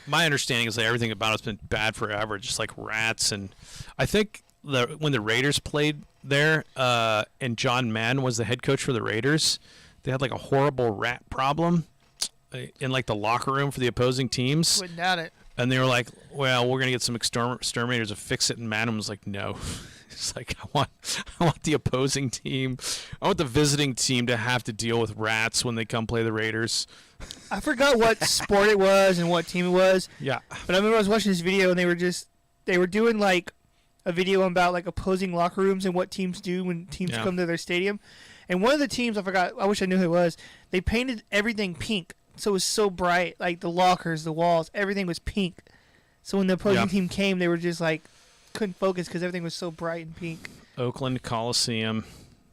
My understanding is that everything about it's been bad forever, just like rats. And I think when the Raiders played there, and John Madden was the head coach for the Raiders, they had like a horrible rat problem in like the locker room for the opposing teams. Wouldn't doubt it. And they were like, well, we're going to get some exterminators to fix it. And Madden was like, no. It's like, I want the opposing team. I want the visiting team to have to deal with rats when they come play the Raiders. I forgot what sport it was and what team it was. Yeah. But I remember I was watching this video and they were doing like a video about like opposing locker rooms and what teams do when teams come to their stadium. And one of the teams, I forgot, I wish I knew who it was, they painted everything pink. So it was so bright, like the lockers, the walls, everything was pink. So when the opposing team came, they were just like, couldn't focus because everything was so bright and pink. Oakland Coliseum.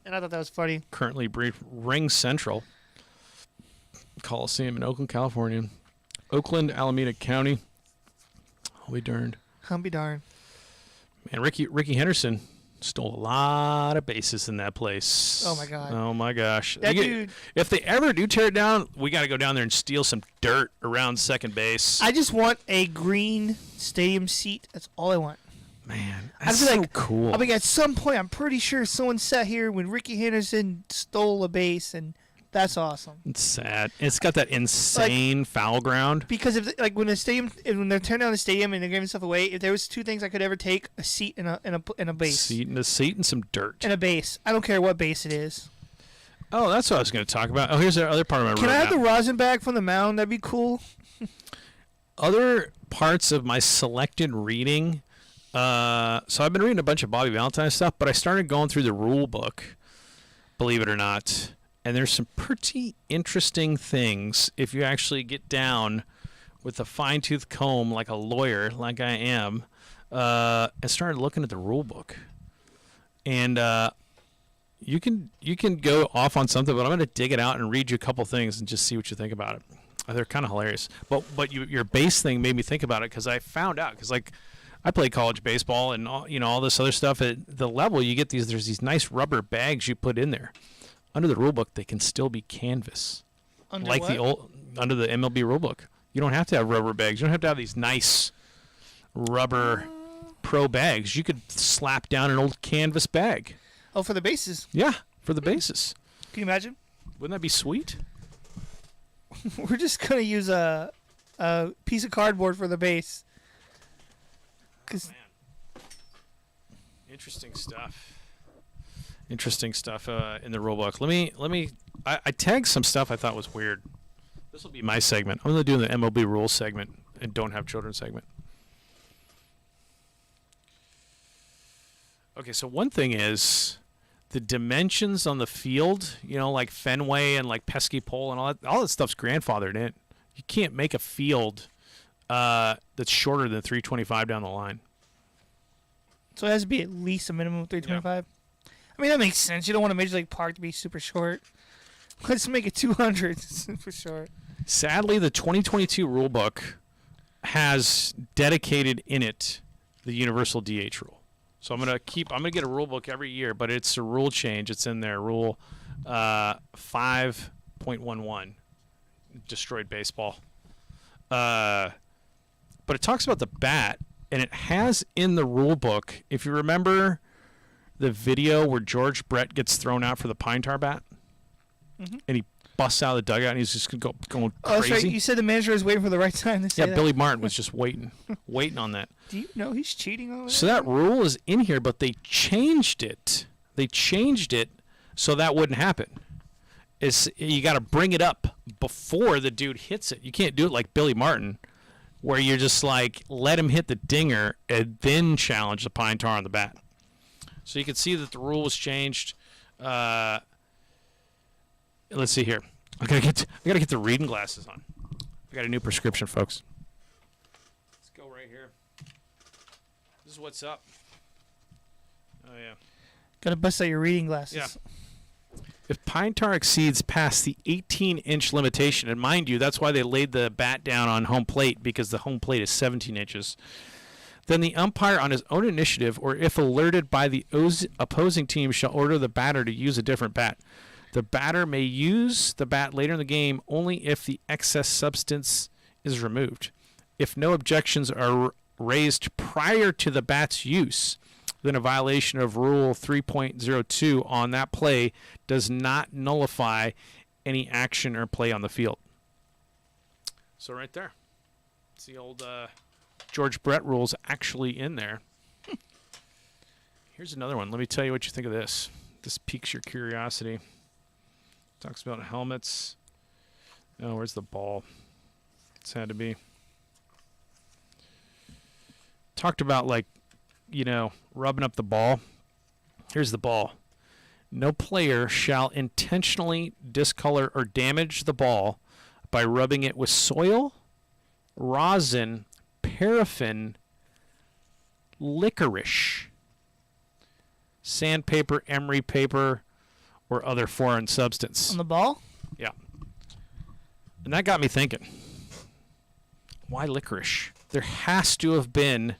And I thought that was funny. Currently Ring Central Coliseum in Oakland, California. Oakland, Alameda County. I'll be darned. I'll be darned. Man, Ricky Henderson stole a lot of bases in that place. Oh, my God. Oh, my gosh. That dude. If they ever do tear it down, we got to go down there and steal some dirt around second base. I just want a green stadium seat. That's all I want. Man, that's so cool. I mean, at some point, I'm pretty sure someone sat here when Ricky Henderson stole a base, and that's awesome. It's sad. It's got that insane foul ground. Because if when they're tearing down the stadium and they're giving stuff away, if there was two things I could ever take, a seat and a base. A seat and some dirt. And a base. I don't care what base it is. Oh, that's what I was going to talk about. Oh, here's the other part of my roadmap. Can I have the rosin bag from the mound? That'd be cool. Other parts of my selected reading. So I've been reading a bunch of Bobby Valentine stuff, but I started going through the rule book, believe it or not. And there's some pretty interesting things if you actually get down with a fine-tooth comb like a lawyer, like I am, and started looking at the rule book. And you can go off on something, but I'm going to dig it out and read you a couple things and just see what you think about it. They're kind of hilarious. But your base thing made me think about it because I found out because like I played college baseball and all this other stuff. At the level you get there's these nice rubber bags you put in there. Under the rule book, they can still be canvas. Under like what? Under the MLB rule book. You don't have to have rubber bags. You don't have to have these nice rubber pro bags. You could slap down an old canvas bag. Oh, for the bases. Yeah, for the bases. Can you imagine? Wouldn't that be sweet? We're just gonna use a piece of cardboard for the base. Man. Interesting stuff. Interesting stuff in the rule book. I tagged some stuff I thought was weird. This will be my segment. I'm going to do the MLB rules segment and don't have children segment. Okay, so one thing is the dimensions on the field, like Fenway and like pesky pole and all that stuff's grandfathered in. You can't make a field that's shorter than 325 down the line. So it has to be at least a minimum of 325? Yeah. I mean, that makes sense. You don't want a Major League Park to be super short. Let's make it 200 super short. Sadly, the 2022 rule book has dedicated in it the universal DH rule. So I'm gonna get a rule book every year, but it's a rule change. It's in there, rule 5.11, destroyed baseball. But it talks about the bat, and it has in the rule book, if you remember the video where George Brett gets thrown out for the pine tar bat, and he busts out of the dugout and he's just going crazy. Oh, that's right. You said the manager was waiting for the right time to say that. Yeah, Billy Martin was just waiting on that. Do you know he's cheating on that? So that rule is in here, but they changed it. They changed it so that wouldn't happen. You got to bring it up before the dude hits it. You can't do it like Billy Martin, where you're just like, let him hit the dinger and then challenge the pine tar on the bat. So you can see that the rule was changed. Let's see here. I gotta get the reading glasses on. I got a new prescription, folks. Let's go right here. This is what's up. Oh yeah. Gotta bust out your reading glasses. Yeah. pine tar exceeds past the 18-inch limitation, and mind you, that's why they laid the bat down on home plate, because the home plate is 17 inches, then the umpire on his own initiative, or if alerted by the opposing team, shall order the batter to use a different bat. The batter may use the bat later in the game only if the excess substance is removed. If no objections are raised prior to the bat's use, then a violation of Rule 3.02 on that play does not nullify any action or play on the field. So right there. It's the old George Brett rules actually in there. Here's another one. Let me tell you what you think of this. This piques your curiosity. Talks about helmets. Oh, where's the ball? It's had to be. Talked about, like, you know, rubbing up the ball. Here's the ball. No player shall intentionally discolor or damage the ball by rubbing it with soil, rosin, paraffin, licorice, sandpaper, emery paper, or other foreign substance. On the ball? Yeah. And that got me thinking. Why licorice? There has to have been.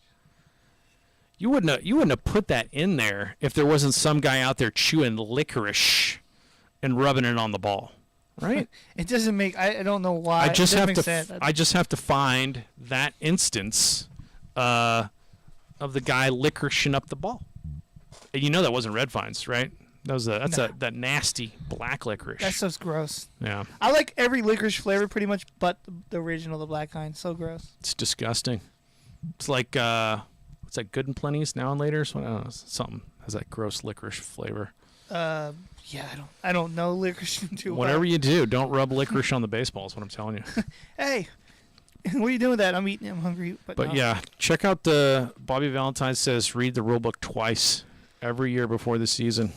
You wouldn't have put that in there if there wasn't some guy out there chewing licorice and rubbing it on the ball, right? It doesn't make. I don't know why. I just have to find that instance of the guy licoricing up the ball. And you know that wasn't Red Vines, right? That nasty black licorice. That stuff's gross. Yeah. I like every licorice flavor pretty much, but the original, the black kind. So gross. It's disgusting. It's like what's that? Good and Plenty's Now and Later. So, I don't know, something has that gross licorice flavor. Yeah, I don't know licorice too well. Whatever you do, don't rub licorice on the baseball. Is what I'm telling you. Hey, what are you doing with that? I'm eating. I'm hungry. But no. Yeah, check out the Bobby Valentine says read the rule book twice every year before the season.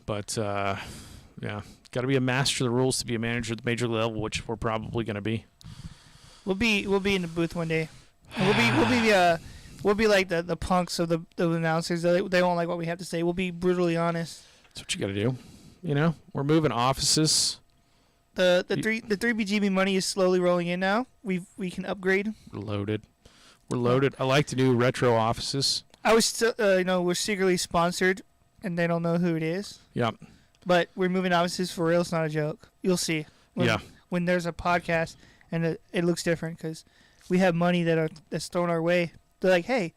But yeah, got to be a master of the rules to be a manager at the major level, which we're probably going to be. We'll be in the booth one day. And we'll be like the punks of the announcers. They won't like what we have to say. We'll be brutally honest. That's what you got to do. You know, we're moving offices. The 3BGB money is slowly rolling in now. We can upgrade. We're loaded. I like to do retro offices. I was still, we're secretly sponsored, and they don't know who it is. Yeah. But we're moving offices for real. It's not a joke. You'll see. When there's a podcast and it looks different because we have money that's thrown our way. They're like, hey,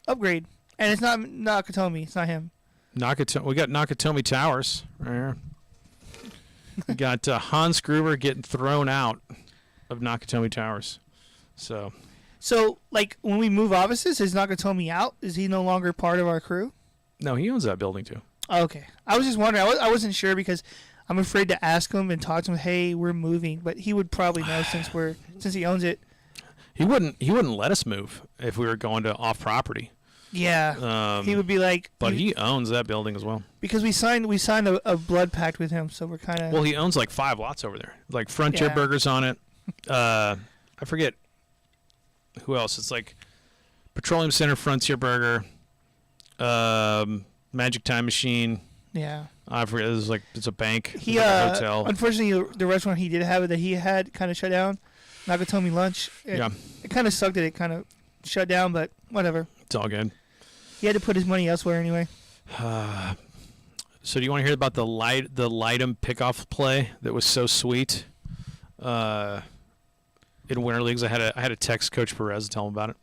upgrade. And it's not Nakatomi. It's not him. We got Nakatomi Towers right here. We got Hans Gruber getting thrown out of Nakatomi Towers. So, like, when we move offices, is Nakatomi out? Is he no longer part of our crew? No, he owns that building too. Oh, okay. I was just wondering. I wasn't sure because I'm afraid to ask him and talk to him. Hey, we're moving, but he would probably know since he owns it. He wouldn't let us move if we were going to off property. Yeah. He would be like. But he owns that building as well. Because we signed a blood pact with him, so we're kind of. Well, he owns like 5 lots over there. Like Frontier Burgers on it. I forget who else. It's like Petroleum Center, Frontier Burger, Magic Time Machine. Yeah. I forget. It's a bank. He like a hotel. Unfortunately, the restaurant he did have that he had kind of shut down. Nakatomi Lunch. It kind of sucked that it kind of shut down, but whatever. It's all good. He had to put his money elsewhere anyway. So do you want to hear about the Lightem pickoff play that was so sweet? In Winter Leagues, I had a text Coach Perez to tell him about it.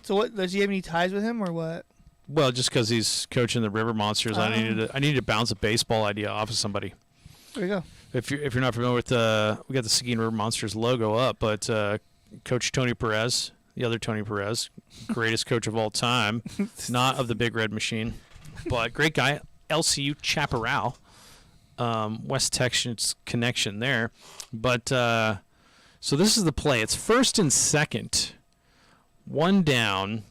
So what? Does he have any ties with him or what? Well, just because he's coaching the River Monsters, I needed to bounce a baseball idea off of somebody. There you go. If you're not familiar with we got the Seguin River Monsters logo up, but Coach Tony Perez, the other Tony Perez, greatest coach of all time, not of the Big Red Machine, but great guy, LCU Chaparral, West Texas connection there. But so this is the play. It's 1st and 2nd, 1 down,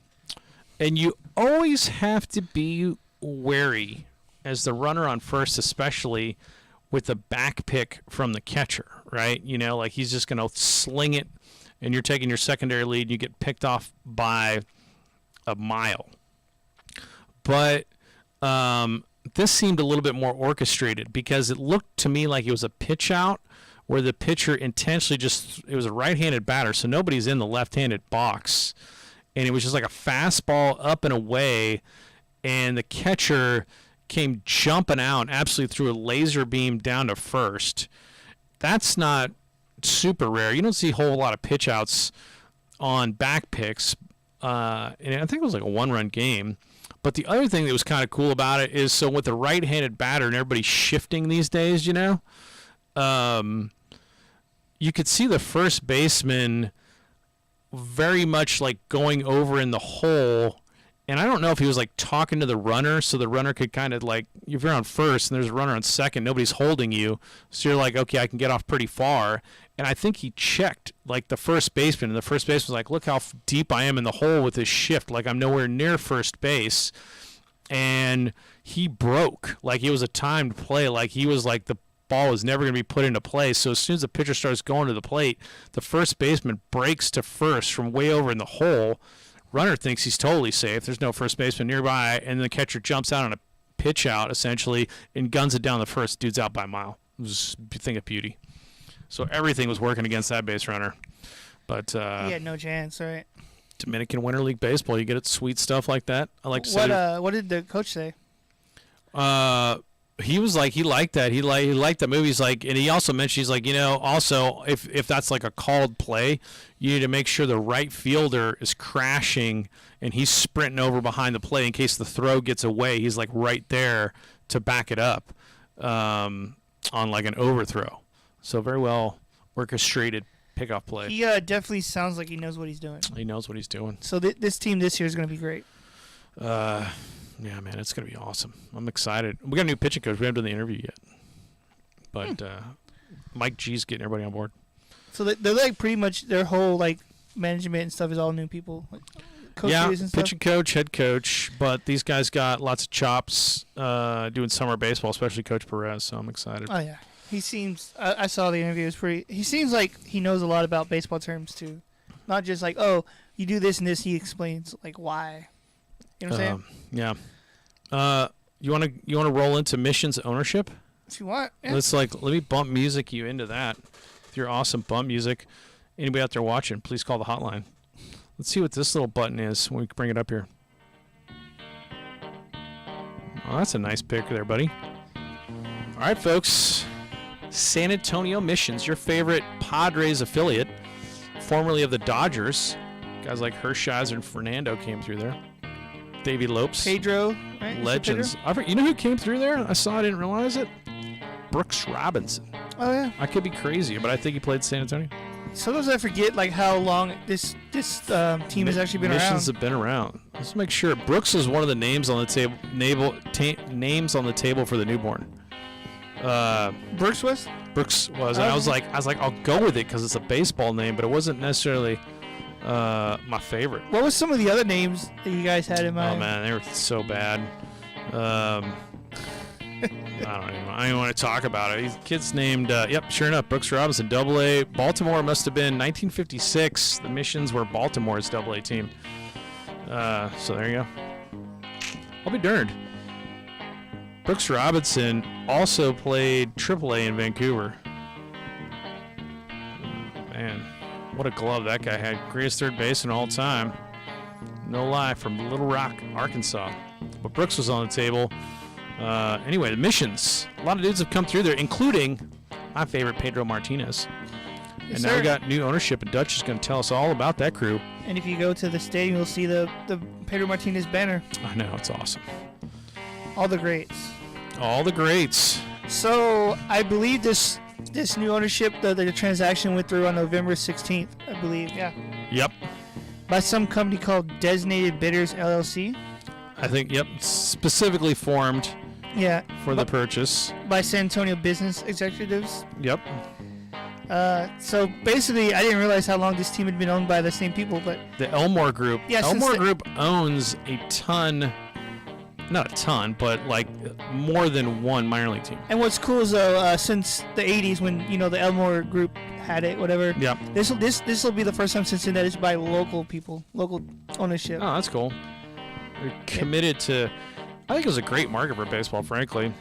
and you always have to be wary as the runner on first, especially with the back pick from the catcher, right? You know, like he's just going to sling it, and you're taking your secondary lead, and you get picked off by a mile. But this seemed a little bit more orchestrated because it looked to me like it was a pitch out where the pitcher intentionally it was a right-handed batter, so nobody's in the left-handed box. And it was just like a fastball up and away, and the catcher came jumping out, absolutely threw a laser beam down to first. That's not super rare. You don't see a whole lot of pitch outs on back picks, and I think it was like a one-run game. But the other thing that was kind of cool about it is, so with the right-handed batter and everybody shifting these days, you could see the first baseman very much like going over in the hole. And I don't know if he was like talking to the runner, so the runner could kind of like, if you're on first and there's a runner on second, nobody's holding you, so you're like, okay, I can get off pretty far. And I think he checked like the first baseman, and the first baseman was like, look how deep I am in the hole with this shift, like I'm nowhere near first base. And he broke, like it was a timed play, like he was like the ball was never going to be put into play. So as soon as the pitcher starts going to the plate, the first baseman breaks to first from way over in the hole. Runner thinks he's totally safe. There's no first baseman nearby, and the catcher jumps out on a pitch out, essentially, and guns it down the first. Dude's out by a mile. It was a thing of beauty. So everything was working against that base runner. But he had no chance, right? Dominican Winter League Baseball, you get it, sweet stuff like that. I like to say. What did the coach say? He was like, he liked that. He liked the movie. He's like, and he also mentioned, he's like, also if that's like a called play, you need to make sure the right fielder is crashing and he's sprinting over behind the play in case the throw gets away. He's like right there to back it up on like an overthrow. So very well orchestrated pickoff play. He definitely sounds like he knows what he's doing. He knows what he's doing. So this team this year is going to be great. Yeah, man, it's going to be awesome. I'm excited. We got a new pitching coach. We haven't done the interview yet. But Mike G's getting everybody on board. So they're like pretty much their whole like management and stuff is all new people. Like coaches and stuff. Pitching coach, head coach. But these guys got lots of chops doing summer baseball, especially Coach Perez. So I'm excited. Oh, yeah. He seems, I saw the interview. It was pretty, he seems like he knows a lot about baseball terms too. Not just like, oh, you do this and this. He explains like why. You know what I'm saying? Yeah. You want to roll into missions ownership? If you want. Yeah. Let me bump music you into that. With your awesome bump music. Anybody out there watching, please call the hotline. Let's see what this little button is when we bring it up here. Oh, that's a nice pick there, buddy. All right, folks. San Antonio Missions, your favorite Padres affiliate, formerly of the Dodgers. Guys like Hershiser and Fernando came through there. Davey Lopes. Pedro. Right? Legends. You know who came through there? I saw, I didn't realize it. Brooks Robinson. Oh, yeah. I could be crazy, but I think he played San Antonio. Sometimes I forget like how long this team has actually been around. Missions have been around. Let's make sure. Brooks is one of the names on the table. Names on the table for the newborn. Brooks was. Brooks was, and I was like, I'll go with it because it's a baseball name, but it wasn't necessarily my favorite. What was some of the other names that you guys had in mind? Oh man, they were so bad. I don't even want to talk about it. These kids named, sure enough, Brooks Robinson, Double-A. Baltimore must have been 1956. The Missions were Baltimore's Double-A team. So there you go. I'll be darned. Brooks Robinson also played Triple-A in Vancouver. Man, what a glove that guy had. Greatest third baseman all time. No lie, from Little Rock, Arkansas. But Brooks was on the table. Anyway, the Missions. A lot of dudes have come through there, including my favorite, Pedro Martinez. Yes, and now we got new ownership, and Dutch is going to tell us all about that crew. And if you go to the stadium, you'll see the Pedro Martinez banner. I know, it's awesome. All the greats. All the greats. So I believe this new ownership, the transaction went through on November 16th, I believe. Yeah. Yep. By some company called Designated Bidders LLC. I think, yep. Specifically formed. Yeah. For the purchase. By San Antonio business executives. Yep. So basically, I didn't realize how long this team had been owned by the same people, but the Elmore Group. Yeah, Elmore Group owns a ton. Not a ton, but like more than one minor league team. And what's cool is though, since the '80s, when the Elmore Group had it, whatever. Yeah. This will be the first time since then that it's by local people, local ownership. Oh, that's cool. They're committed to. I think it was a great market for baseball, frankly.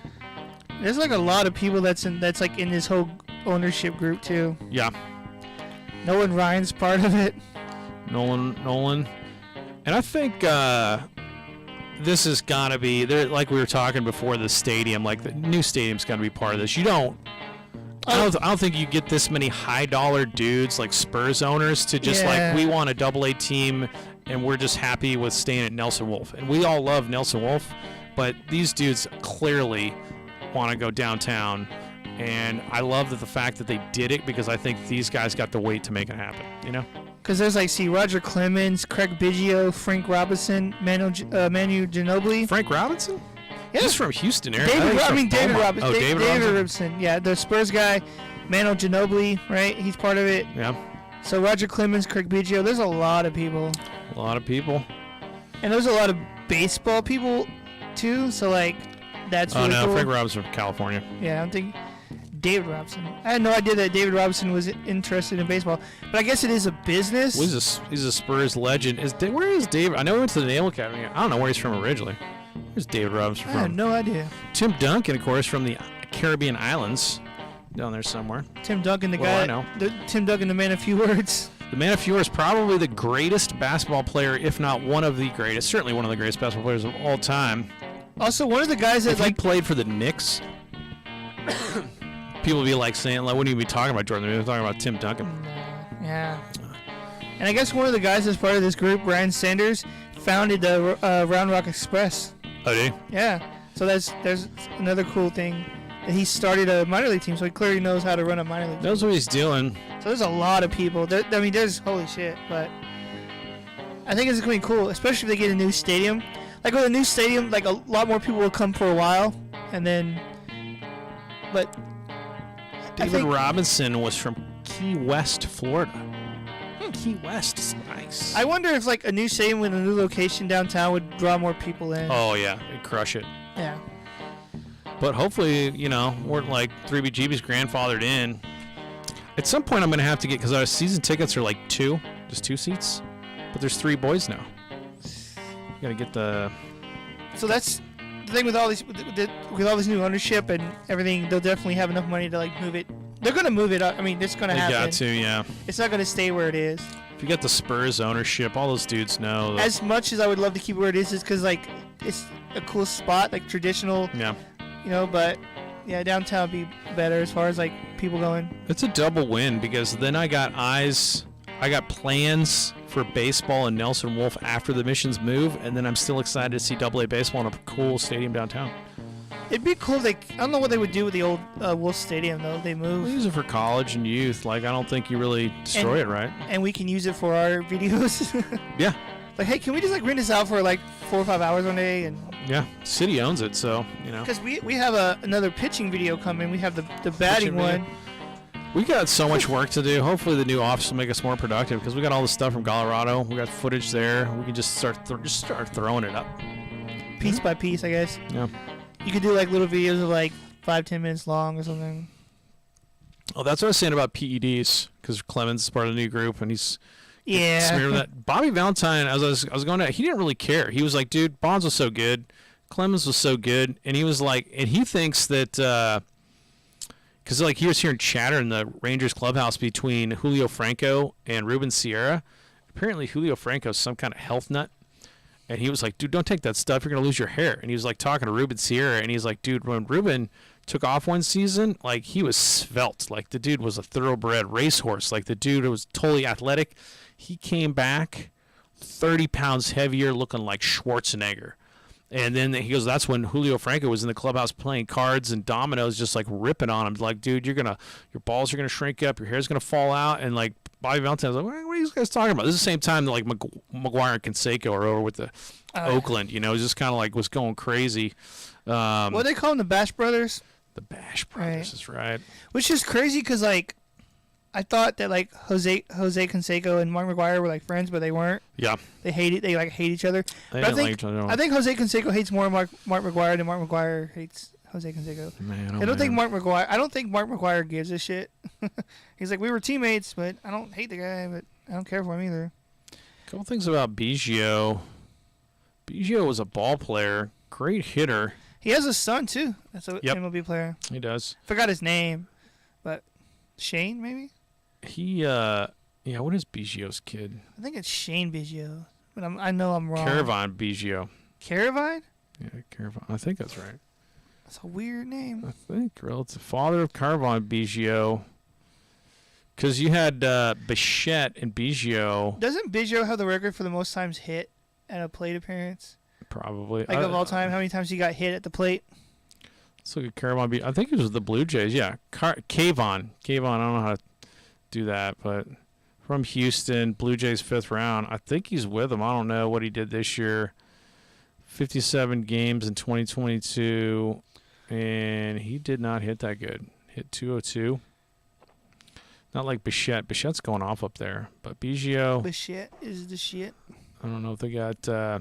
There's like a lot of people that's like in this whole ownership group too. Yeah. Nolan Ryan's part of it. Nolan. And I think this has got to be, like we were talking before, the stadium, like the new stadium's got to be part of this. I don't think you get this many high-dollar dudes like Spurs owners to just like, we want a AA team and we're just happy with staying at Nelson Wolf. And we all love Nelson Wolf, but these dudes clearly want to go downtown. And I love the fact that they did it because I think these guys got the weight to make it happen, you know? Because there's like, Roger Clemens, Craig Biggio, Frank Robinson, Manu Ginobili. Frank Robinson? Yeah. He's from Houston area. David Robinson. Oh, David Robinson. Yeah, the Spurs guy, Manu Ginobili, right? He's part of it. Yeah. So Roger Clemens, Craig Biggio. There's a lot of people. And there's a lot of baseball people, too. So, like, that's really cool. Frank Robinson from California. Yeah, I don't think... David Robinson. I had no idea that David Robinson was interested in baseball, but I guess it is a business. Well, he's a Spurs legend. Where is David? I know he went to the Naval Academy. I don't know where he's from originally. Where's David Robinson from? I have no idea. Tim Duncan, of course, from the Caribbean islands, down there somewhere. Tim Duncan, I know. Tim Duncan, the man of few words. The man of few words, probably the greatest basketball player, if not one of the greatest. Certainly one of the greatest basketball players of all time. Also, one of the guys that he played for the Knicks. People be like saying, like, what do you be talking about, Jordan? They're talking about Tim Duncan. Yeah. And I guess one of the guys that's part of this group, Brian Sanders, founded the Round Rock Express. Oh, did he? Yeah. So there's another cool thing that he started a minor league team, so he clearly knows how to run a minor league team. Knows what he's doing. So there's a lot of people. There's holy shit, but I think it's going to be cool, especially if they get a new stadium. Like with a new stadium, like a lot more people will come for a while, and then, but... David Robinson was from Key West, Florida. Key West is nice. I wonder if like a new stadium with a new location downtown would draw more people in. Oh yeah, it'd crush it. Yeah. But hopefully, we're like 3BGB's grandfathered in. At some point, I'm gonna have to get, because our season tickets are like just two seats, but there's 3 boys now. You gotta get the. So that's the thing with all these, with all this new ownership and everything. They'll definitely have enough money to like move it. They're gonna move it up. I mean, it's gonna happen. They got to, yeah. It's not gonna stay where it is. If you got the Spurs ownership, all those dudes know. As much as I would love to keep it where it is because like it's a cool spot, like traditional. Yeah. But yeah, downtown would be better as far as like people going. It's a double win because then I got plans for baseball in Nelson Wolf after the Missions move, and then I'm still excited to see AA baseball in a cool stadium downtown. It'd be cool. I don't know what they would do with the old Wolf Stadium though. They move. We use it for college and youth. Like I don't think you really destroy it, right? And we can use it for our videos. Yeah. Like, hey, can we just like rent this out for like 4 or 5 hours one day? And yeah, city owns it, so Because we have another pitching video coming. We have the batting one. We got so much work to do. Hopefully the new office will make us more productive because we got all the stuff from Colorado. We got footage there. We can just start throwing it up. Piece by piece, I guess. Yeah. You could do like little videos of like 5-10 minutes long or something. Oh, that's what I was saying about PEDs because Clemens is part of the new group and he's smearing that. Bobby Valentine, as I was going to, he didn't really care. He was like, dude, Bonds was so good. Clemens was so good. And he was like, and he thinks that, because like he was hearing chatter in the Rangers clubhouse between Julio Franco and Ruben Sierra. Apparently Julio Franco's some kind of health nut. And he was like, dude, don't take that stuff. You're going to lose your hair. And he was like talking to Ruben Sierra. And he's like, dude, when Ruben took off one season, like he was svelte. Like the dude was a thoroughbred racehorse. Like the dude was totally athletic. He came back 30 pounds heavier, looking like Schwarzenegger. And then he goes, that's when Julio Franco was in the clubhouse playing cards and dominoes, just like ripping on him. Like, dude, your balls are going to shrink up. Your hair's going to fall out. And like Bobby Valentine was like, what are you guys talking about? This is the same time that like McGuire and Canseco are over with the Oakland, it was just kind of like was going crazy. What do they call them? The Bash Brothers? The Bash Brothers is right. Which is crazy because like I thought that like Jose Canseco and Mark McGuire were like friends, but they weren't. Yeah. They hate each other. They didn't like each other. I think Jose Canseco hates more Mark McGuire than Mark McGuire hates Jose Canseco. Man, I don't think Mark McGuire gives a shit. He's like, we were teammates, but I don't hate the guy, but I don't care for him either. A couple things about Biggio. Biggio was a ball player, Great hitter. He has a son too. That's a Yep. MLB player. He does. Forgot his name, but Shane maybe. He what is Biggio's kid? I think it's Shane Biggio, but I know I'm wrong. Caravan Biggio. Caravine? Yeah, Caravan. I think that's right. That's a weird name. I think, relative father of Caravan Biggio. Because you had Bichette and Biggio. Doesn't Biggio have the record for the most times hit at a plate appearance? Probably. Like of all time, how many times he got hit at the plate? Let's look at Caravan Biggio. I think it was the Blue Jays. Yeah, Kayvon. I don't know how to do that, but from Houston, Blue Jays 5th round. I think he's with them. I don't know what he did this year. 57 games in 2022, and he did not hit that good. Hit 202. Not like Bichette. Bichette's going off up there, but Biggio. Bichette is the shit. I don't know if they got. I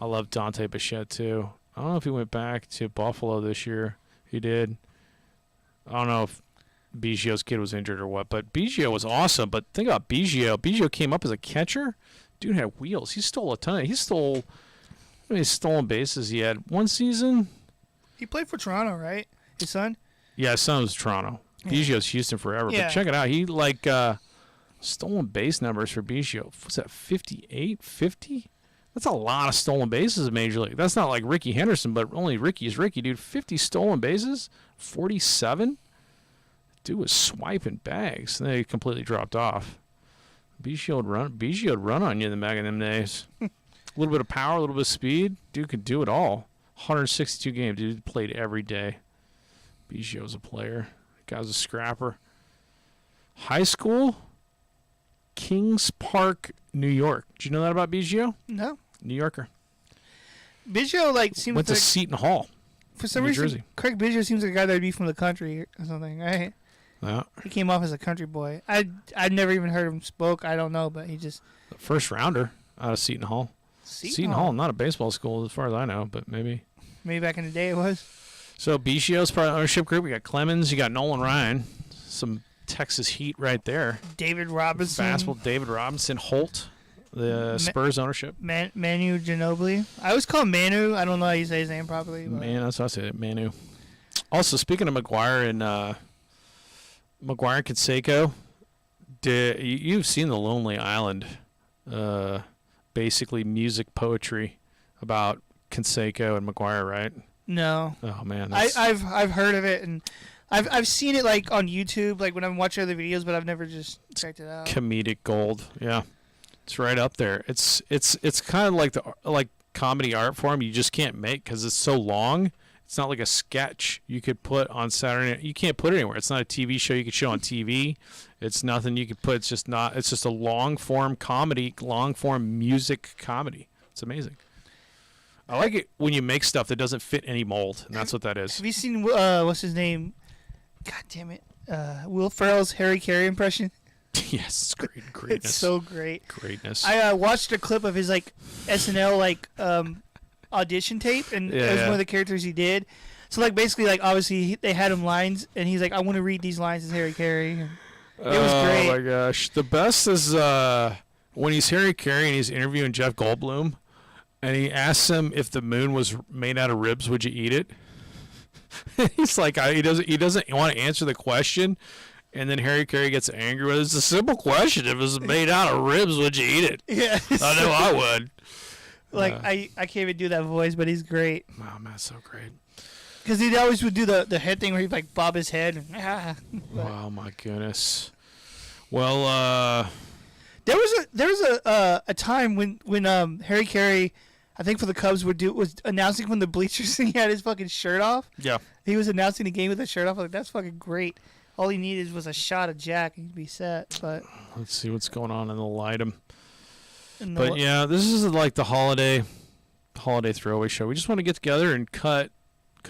love Dante Bichette too. I don't know if he went back to Buffalo this year. He did. I don't know if Biggio's kid was injured or what, but Biggio was awesome. But think about Biggio. Biggio came up as a catcher. Dude had wheels. He stole a ton. He stole. How many stolen bases he had one season? He played for Toronto, right? His son? Yeah, his son was Toronto. Yeah. Biggio's Houston forever. Yeah. But check it out. He stolen base numbers for Biggio. What's that, 58, 50? That's a lot of stolen bases in Major League. That's not like Ricky Henderson, but only Ricky's Ricky, dude. 50 stolen bases, 47? Dude was swiping bags. And they completely dropped off. Biggio would run on you in the back of them days. A little bit of power, a little bit of speed. Dude could do it all. 162 games. Dude played every day. Biggio's a player. Guy's a scrapper. High school, Kings Park, New York. Did you know that about Biggio? No. New Yorker. Biggio seems Went to like, Seton Hall. for some New reason, Jersey. Craig Biggio seems like a guy that would be from the country or something, right? Yeah. He came off as a country boy. I'd never even heard him spoke. I don't know, but he just First rounder out of Seton Hall. Seton Hall, not a baseball school as far as I know, but maybe back in the day it was. So Biggio's part of the ownership group. We got Clemens, you got Nolan Ryan, some Texas heat right there. David Robinson. Basketball, David Robinson, Holt, the Spurs ownership. Manu Ginobili. I always call him Manu. I don't know how you say his name properly. But. Man, that's how I say it, Manu. Also, speaking of McGuire and Canseco, you've seen The Lonely Island, basically music poetry about Canseco and McGuire, right? No. Oh man, I've heard of it and I've seen it like on YouTube, like when I'm watching other videos, but I've never just checked it out. Comedic gold, yeah, it's right up there. It's kind of like the comedy art form you just can't make because it's so long. It's not like a sketch you could put on Saturday night. You can't put it anywhere. It's not a TV show you could show on TV. It's nothing you could put. It's just a long form comedy, long form music comedy. It's amazing. I like it when you make stuff that doesn't fit any mold, and that's what that is. Have you seen what's his name? God damn it, Will Ferrell's Harry Carey impression? Yes, it's greatness. It's so great. Greatness. I watched a clip of his like SNL audition tape, and it was one of the characters he did. So like basically like obviously they had him lines, and he's like, I want to read these lines as Harry Carey. And it was great. Oh my gosh, the best is when he's Harry Carey and he's interviewing Jeff Goldblum, and he asks him if the moon was made out of ribs, would you eat it? He's like, he doesn't want to answer the question, and then Harry Carey gets angry with it. It's a simple question. If it was made out of ribs, would you eat it? Yeah, I know I would. Like I can't even do that voice, but he's great. Oh man, so great. Because he always would do the head thing where he'd like bob his head. Oh my goodness. Well, there was a time when Harry Carey, I think for the Cubs was announcing from the bleachers and he had his fucking shirt off. Yeah. He was announcing the game with his shirt off. Like that's fucking great. All he needed was a shot of Jack and he'd be set. But let's see what's going on in the lightum. But yeah, this is like the holiday throwaway show. We just want to get together and cut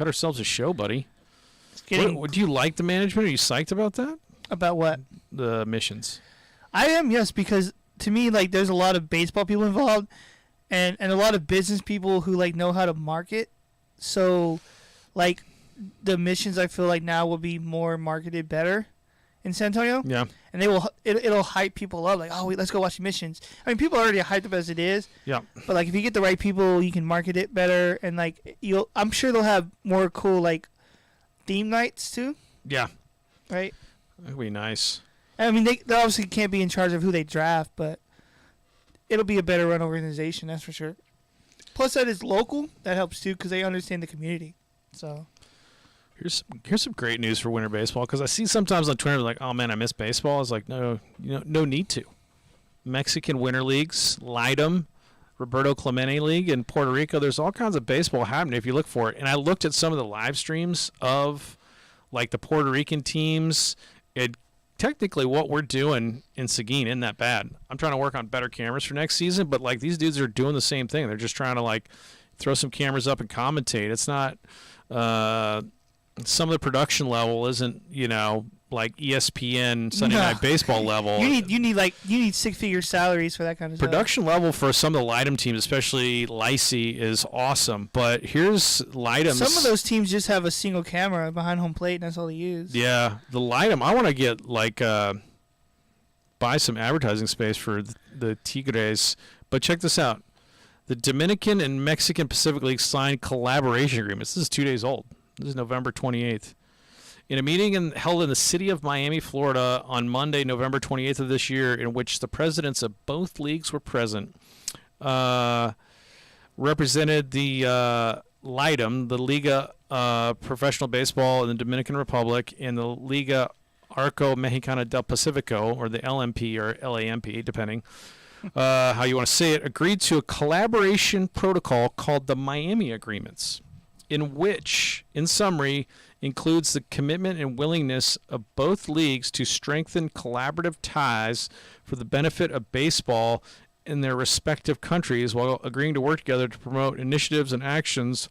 ourselves a show, buddy. Do you like the management? Are you psyched about that? About what? The missions. I am, yes, because to me, like, there's a lot of baseball people involved, and a lot of business people who like know how to market. So, like, the missions I feel like now will be more marketed better in San Antonio. Yeah. And it'll hype people up, like, oh, wait, let's go watch missions. I mean, people are already hyped up as it is. Yeah. But like, if you get the right people, you can market it better, and like, I'm sure they'll have more cool like theme nights too. Yeah. Right. That'd be nice. I mean, they obviously can't be in charge of who they draft, but it'll be a better run organization, that's for sure. Plus, that is local. That helps too, because they understand the community. So. Here's some great news for winter baseball, because I see sometimes on Twitter like, oh man, I miss baseball. I was like, no need to. Mexican winter leagues, Lidom, Roberto Clemente League in Puerto Rico. There's all kinds of baseball happening if you look for it. And I looked at some of the live streams of like the Puerto Rican teams. Technically what we're doing in Seguin isn't that bad. I'm trying to work on better cameras for next season, but like these dudes are doing the same thing. They're just trying to like throw some cameras up and commentate. It's not some of the production level isn't, like ESPN Sunday Night Baseball level. You need six-figure salaries for that kind of production level for some of the Lidom teams, especially Licey, is awesome. But here's Lidom's. Some of those teams just have a single camera behind home plate, and that's all they use. Yeah, the Lidom. I want to get buy some advertising space for the Tigres. But check this out: the Dominican and Mexican Pacific League signed collaboration agreements. This is 2 days old. This is November 28th. In a meeting held in the city of Miami, Florida, on Monday, November 28th of this year, in which the presidents of both leagues were present, represented the Lidom, the Liga Professional Baseball in the Dominican Republic, and the Liga Arco Mexicana del Pacifico, or the LMP or LAMP, depending how you want to say it, agreed to a collaboration protocol called the Miami Agreements, in which, in summary, includes the commitment and willingness of both leagues to strengthen collaborative ties for the benefit of baseball in their respective countries, while agreeing to work together to promote initiatives and actions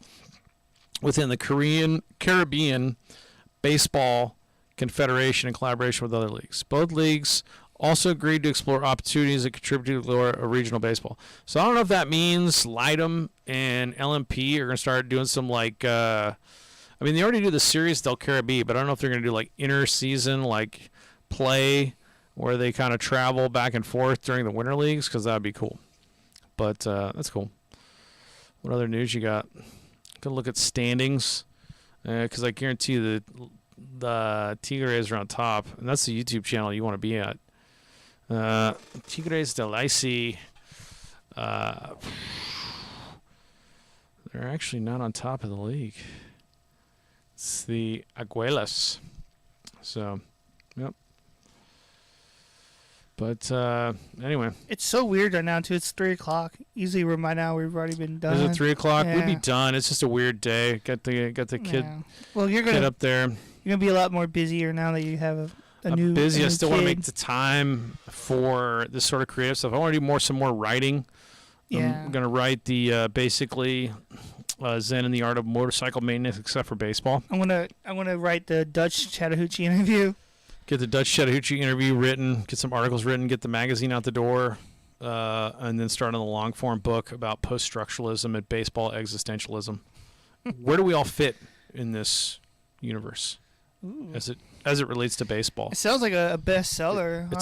within the Caribbean Baseball Confederation in collaboration with other leagues. Both leagues also agreed to explore opportunities that contribute to regional baseball. So I don't know if that means Lidom and LMP are going to start doing some they already do the Series del Caribe, but I don't know if they're going to do like inter-season play where they kind of travel back and forth during the winter leagues, because that would be cool. But that's cool. What other news you got? Gonna look at standings, because I guarantee you the Tigres are on top, and that's the YouTube channel you want to be at. Tigres del Licey. They're actually not on top of the league. It's the Aguilas. So, yep. But anyway, it's so weird right now too. It's 3:00. Usually, by now we've already been done. Is it 3:00? Yeah. We'd be done. It's just a weird day. Got the kid. Yeah. Well, you're kid gonna up there. You're gonna be a lot more busier now that you have a I'm new. busy. I still want to kid. make the time for this sort of creative stuff. I want to do some more writing. Yeah. I'm gonna write the basically Zen and the Art of Motorcycle Maintenance, except for baseball. I'm gonna write the Dutch Chattahoochee interview. Get the Dutch Chattahoochee interview written, get some articles written, get the magazine out the door, and then start on the long-form book about post-structuralism and baseball existentialism. Where do we all fit in this universe as it relates to baseball? It sounds like a bestseller.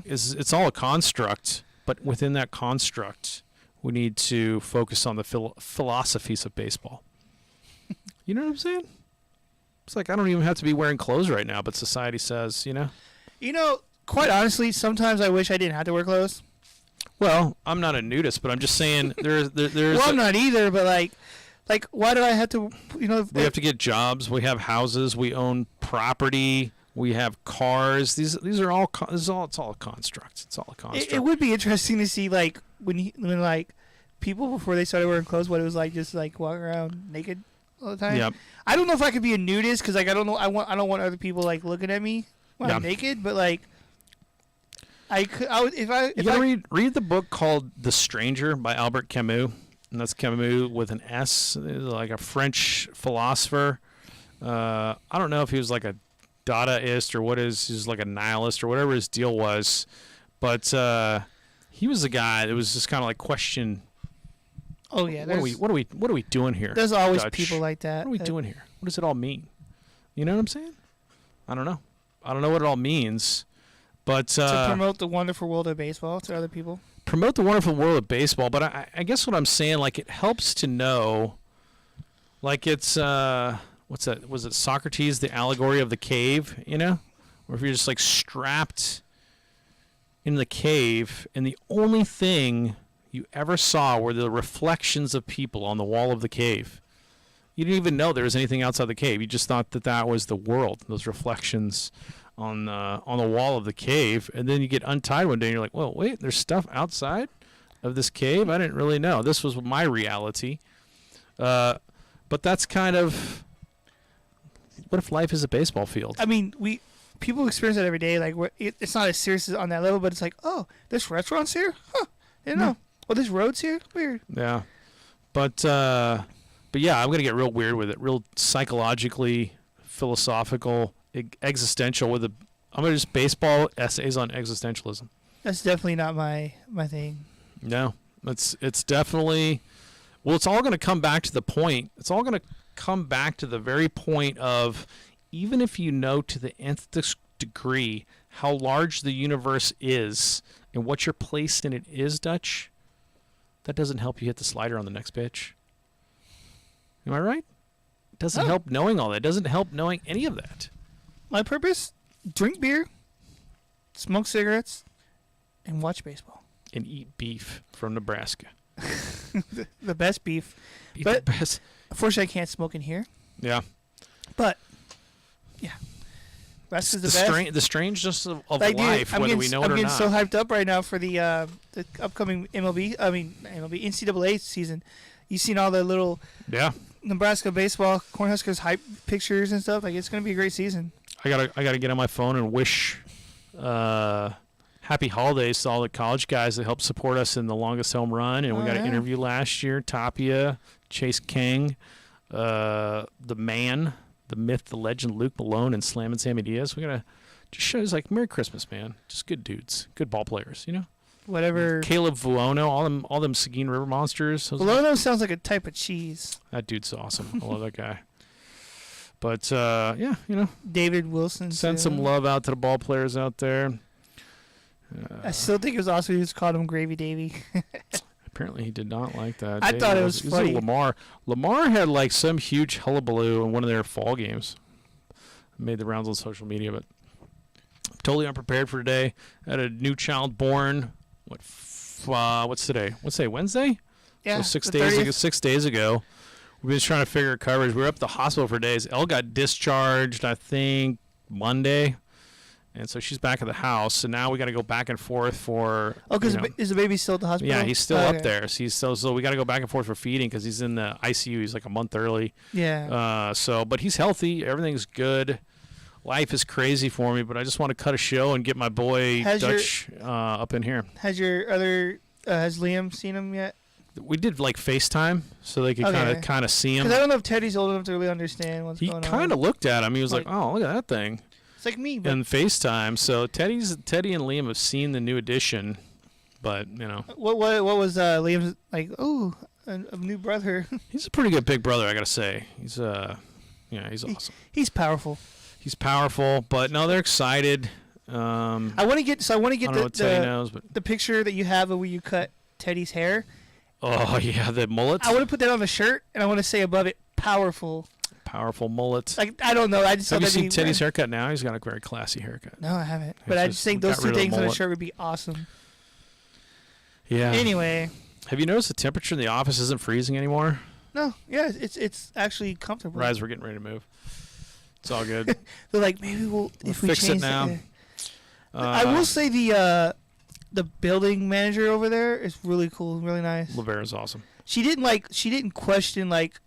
It's all a construct, but within that construct, we need to focus on the philosophies of baseball. You know what I'm saying? It's like I don't even have to be wearing clothes right now, but society says, Quite honestly, sometimes I wish I didn't have to wear clothes. Well, I'm not a nudist, but I'm just saying there's. Well, I'm not either, but like, why do I have to? We have to get jobs. We have houses. We own property. We have cars. These are all. It's all a construct. It's all a construct. It would be interesting to see when people before they started wearing clothes, what it was like just walking around naked all the time. Yep. I don't know if I could be a nudist because I don't know. I don't want other people looking at me when I'm naked, but I could. I would if I read the book called The Stranger by Albert Camus, and that's Camus with an S, like a French philosopher. I don't know if he was like a Dadaist or he's like a nihilist or whatever his deal was, but he was a guy that was just kind of question. Oh yeah, what are we doing here? There's always Dutch? people like that. What are we doing here? What does it all mean? You know what I'm saying? I don't know. I don't know what it all means, but to promote the wonderful world of baseball to other people. Promote the wonderful world of baseball, but I guess what I'm saying, like, it helps to know, like, it's what's that? Was it Socrates, the allegory of the cave? You know, or if you're just like strapped in the cave, and the only thing you ever saw were the reflections of people on the wall of the cave. You didn't even know there was anything outside the cave. You just thought that was the world, those reflections on the wall of the cave. And then you get untied one day and you're like, whoa, wait, there's stuff outside of this cave? I didn't really know. This was my reality. But that's kind of, what if life is a baseball field? I mean, people experience that every day. Like, it's not as serious on that level, but it's like, oh, this restaurant's here? Huh, didn't know. Oh, this road's here? Weird. Yeah. But yeah, I'm going to get real weird with it, real psychologically, philosophical, existential with it. I'm going to just baseball essays on existentialism. That's definitely not my thing. No, it's definitely, well, it's all going to come back to the point. It's all going to come back to the very point of, even if you know to the nth degree how large the universe is and what your place in it is, Dutch, that doesn't help you hit the slider on the next pitch. Am I right? It doesn't help knowing all that. It doesn't help knowing any of that. My purpose? Drink beer, smoke cigarettes, and watch baseball. And eat beef from Nebraska. The best beef. Eat But the best. unfortunately, I can't smoke in here. Yeah. But, yeah. That's the best. The strangeness of like, life, dude, whether we know it or I'm getting not. so hyped up right now for the upcoming NCAA season. You've seen all the little Nebraska baseball Cornhuskers hype pictures and stuff. Like, it's going to be a great season. I gotta get on my phone and wish happy holidays to all the college guys that helped support us in the longest home run. And we got an interview last year. Tapia, Chase King, the man, the myth, the legend, Luke Malone, and Slam and Sammy Diaz. We gotta just show us, like, Merry Christmas, man. Just good dudes, good ball players, you know. Whatever. Caleb Vuono, all them Seguin River monsters. Vuono sounds like a type of cheese. That dude's awesome. I love that guy. But yeah, you know, David Wilson. Send some love out to the ball players out there. I still think it was awesome. He just called him Gravy Davy. Apparently, he did not like that. I thought it was funny. Lamar had like some huge hullabaloo in one of their fall games. Made the rounds on social media, but totally unprepared for today. Had a new child born. What's today? What's today? Wednesday? Yeah. So 6 days 30th. ago. 6 days ago, we've been trying to figure out coverage. We were up at the hospital for days. Elle got discharged, I think, Monday. And so she's back at the house, and now we got to go back and forth for. Oh, because is the baby still at the hospital? Yeah, he's still up there. So so we got to go back and forth for feeding because he's in the ICU. He's like a month early. Yeah. But he's healthy. Everything's good. Life is crazy for me, but I just want to cut a show and get my boy Dutch up in here. Has Liam seen him yet? We did like FaceTime so they could kind of see him. Because I don't know if Teddy's old enough to really understand what's going on. He kind of looked at him. He was like, "Oh, look at that thing." It's like me. But and FaceTime. So Teddy and Liam have seen the new edition, but you know. What was Liam's like? Oh, a new brother. He's a pretty good big brother, I gotta say. He's he's awesome. He's powerful. He's powerful, but no, they're excited. I want to get the picture that you have of where you cut Teddy's hair. Oh yeah, the mullet. I want to put that on the shirt, and I want to say above it, "Powerful." Powerful mullet. Like, I don't know. I just have you seen Teddy's haircut now? He's got a very classy haircut. No, I haven't. But I just think those two things on the shirt would be awesome. Yeah. Anyway. Have you noticed the temperature in the office isn't freezing anymore? No. Yeah, it's actually comfortable. Rise, we're getting ready to move. It's all good. They're like, maybe we'll fix it now. I will say the building manager over there is really cool, really nice. Lavera's awesome. She didn't question like,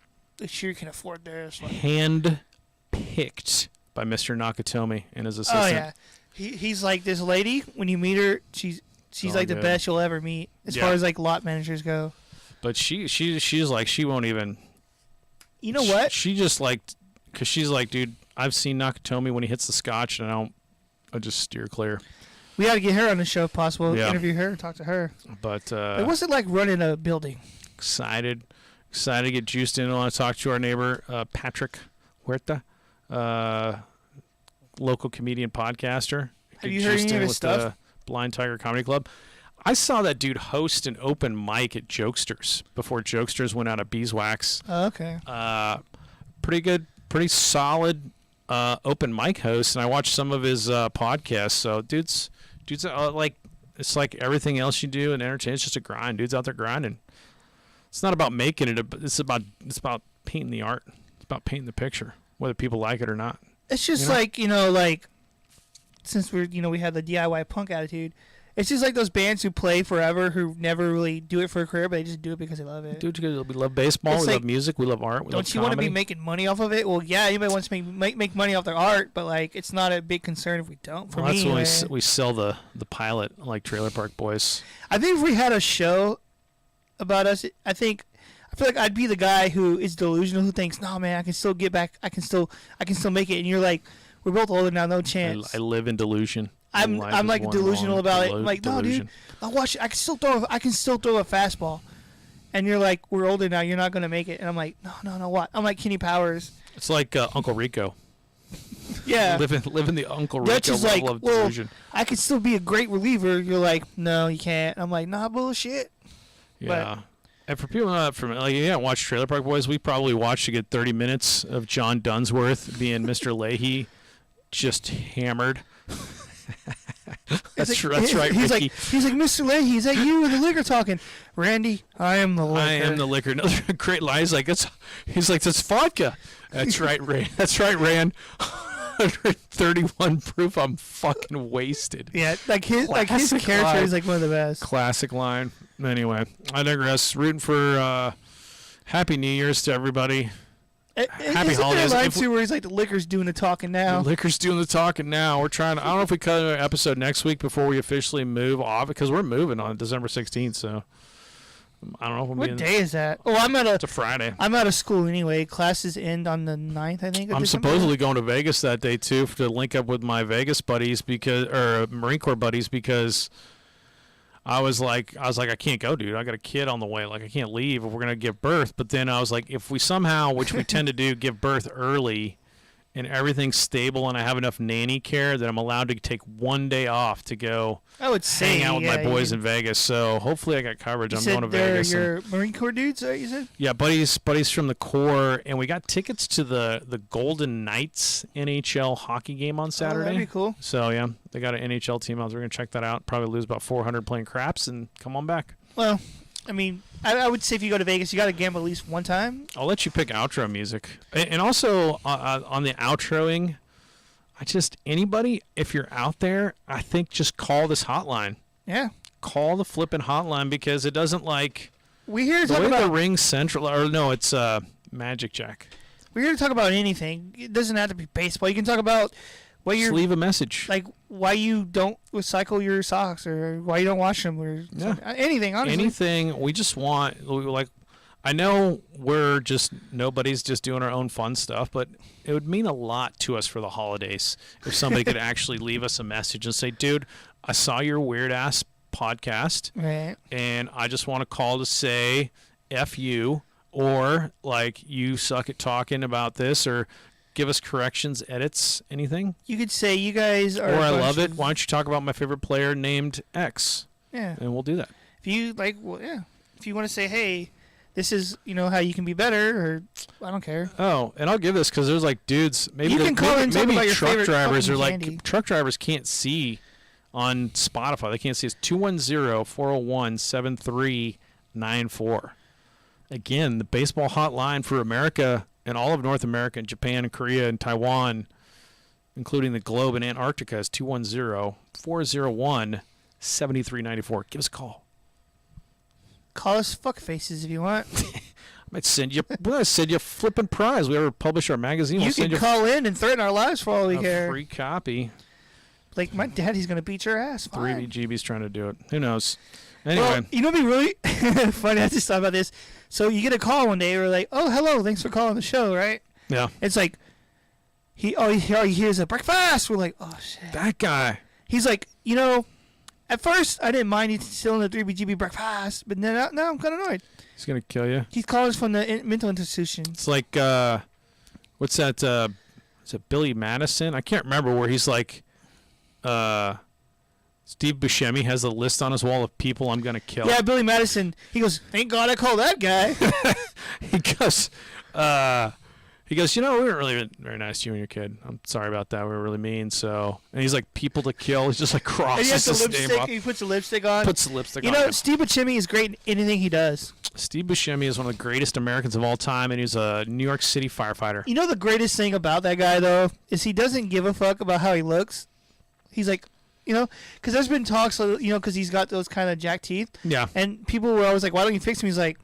sure you can afford this. Like, hand picked by Mr. Nakatomi and his assistant. Oh yeah, he's like, this lady. When you meet her, she's like the best you'll ever meet as far as like lot managers go. But she's like, she won't even. You know what? She just like, because she's like, dude, I've seen Nakatomi when he hits the scotch, and I just steer clear. We got to get her on the show if possible. Yeah. Interview her, talk to her. But what's it like running a building? Excited to get juiced in. I want to talk to our neighbor, Patrick Huerta. local comedian podcaster. Have you heard any of his stuff? Blind Tiger Comedy Club. I saw that dude host an open mic at Jokesters before Jokesters went out of beeswax. Oh, okay. Pretty good, pretty solid open mic host, and I watched some of his podcasts. So dude's like, it's like everything else you do in entertainment. It's just a grind. Dude's out there grinding. It's not about making it. It's about painting the art. It's about painting the picture, whether people like it or not. It's just since we had the DIY punk attitude. It's just like those bands who play forever who never really do it for a career, but they just do it because they love it. Dude, because we love baseball, we love music, we love art, we love comedy. Don't you want to be making money off of it? Well, yeah, anybody wants to make money off their art, but like it's not a big concern if we don't. For me, that's when we sell the pilot like Trailer Park Boys. I think if we had a show about us, I feel like I'd be the guy who is delusional, who thinks, "No, man, I can still get back. I can still make it." And you're like, "We're both older now, no chance." I live in delusion. I'm like delusional about it. I'm like, no, dude, I'll watch it. I can still throw a fastball. And you're like, we're older now. You're not gonna make it. And I'm like, no, what? I'm like Kenny Powers. It's like Uncle Rico. Yeah. Living the Uncle Rico level of delusion. I could still be a great reliever. You're like, no, you can't. I'm like, nah, bullshit. Yeah. And for people not familiar, watch Trailer Park Boys. We probably watched a good 30 minutes of John Dunsworth being Mr. Leahy, just hammered. That's right, he's Ricky. He's like, Mr. Leahy, is that you and the liquor talking? Randy, I am the liquor. I am the liquor. Another great line. He's like, that's vodka. That's right, Ray. That's right, Rand. 131 proof. I'm fucking wasted. Yeah, his character line. Is like one of the best. Classic line. Anyway, I digress. Rooting for Happy New Year's to everybody. Happy holidays. Line too, where he's like, the liquor's doing the talking now. The liquor's doing the talking now. We're trying to. I don't know if we cut an episode next week before we officially move off, because we're moving on December 16th. So I don't know. If what day is that? Oh, it's a Friday. I'm out of school anyway. Classes end on the 9th, I think. I'm supposedly going to Vegas that day too to link up with my Vegas buddies or Marine Corps buddies, because I was like, I can't go, dude. I got a kid on the way. Like, I can't leave if we're going to give birth. But then I was like, if we somehow, which we tend to do, give birth early and everything's stable and I have enough nanny care, that I'm allowed to take one day off to go hang out with my boys in Vegas. So hopefully I got coverage. I'm going to Vegas. Your Marine Corps dudes, you said? Yeah, buddies from the Corps. And we got tickets to the Golden Knights NHL hockey game on Saturday. Oh, that'd be cool. So, yeah, they got an NHL team out. We're going to check that out. Probably lose about 400 playing craps and come on back. Well, I mean, I would say if you go to Vegas, you got to gamble at least one time. I'll let you pick outro music. And also, on the outroing, anybody, if you're out there, I think just call this hotline. Yeah. Call the flipping hotline, because it doesn't we here to talk about the Ring Central, or no, it's Magic Jack. We're here to talk about anything. It doesn't have to be baseball. You can talk about just leave a message. Like why you don't recycle your socks, or why you don't wash them, or anything, honestly. Anything. We just want, I know nobody's just doing our own fun stuff, but it would mean a lot to us for the holidays if somebody could actually leave us a message and say, dude, I saw your weird ass podcast, right, and I just want to call to say F you, or like, you suck at talking about this, or give us corrections, edits, anything. You could say you guys are. Or I love it. Why don't you talk about my favorite player named X? Yeah. And we'll do that. If you if you want to say, hey, this is how you can be better, or I don't care. Oh, and I'll give this, because there's dudes. Maybe you can call and talk about your truck drivers are candy. Truck drivers can't see on Spotify. They can't see us. 210-401-7394. Again, the baseball hotline for America and all of North America and Japan and Korea and Taiwan, including the globe and Antarctica, is 210-401-7394. Give us a call. Call us fuckfaces if you want. I might send you a flipping prize. We ever publish our magazine. You can call in and threaten our lives for all we care. A free copy. Like, my daddy's going to beat your ass. 3VGB's trying to do it. Who knows? Anyway. Well, it'd be really funny. I just thought about this. So you get a call one day. We're like, oh, hello. Thanks for calling the show, right? Yeah. It's like, he hears a breakfast. We're like, oh, shit. That guy. He's like, at first, I didn't mind he's still in the 3BGB breakfast, but now I'm kind of annoyed. He's going to kill you. He's calling us from the mental institution. It's like, what's that is it Billy Madison? I can't remember where he's like, Steve Buscemi has a list on his wall of people I'm going to kill. Yeah, Billy Madison. He goes, thank God I called that guy. He goes, we weren't really very nice to you when you're a kid. I'm sorry about that. We were really mean. So, and he's like, people to kill. He's just like crosses his name off. He puts the lipstick on. Puts the lipstick on. Steve Buscemi is great in anything he does. Steve Buscemi is one of the greatest Americans of all time, and he's a New York City firefighter. You know the greatest thing about that guy, though, is he doesn't give a fuck about how he looks. He's like, because there's been talks, because he's got those kind of jacked teeth. Yeah. And people were always like, why don't you fix him? He's like,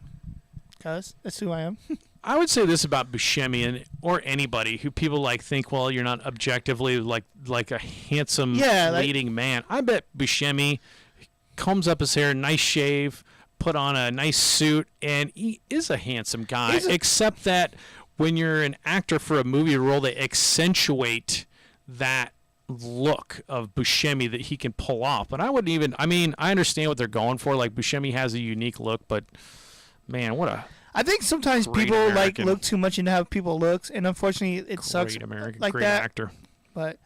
cuz, that's who I am. I would say this about Buscemi or anybody who people think, well, you're not objectively like a handsome leading man. I bet Buscemi combs up his hair, nice shave, put on a nice suit, and he is a handsome guy. Except that when you're an actor for a movie role, they accentuate that look of Buscemi that he can pull off. But I understand what they're going for. Like, Buscemi has a unique look, but man, I think sometimes people American. look too much into how people looks, and unfortunately it sucks. Great American, like great that. actor. But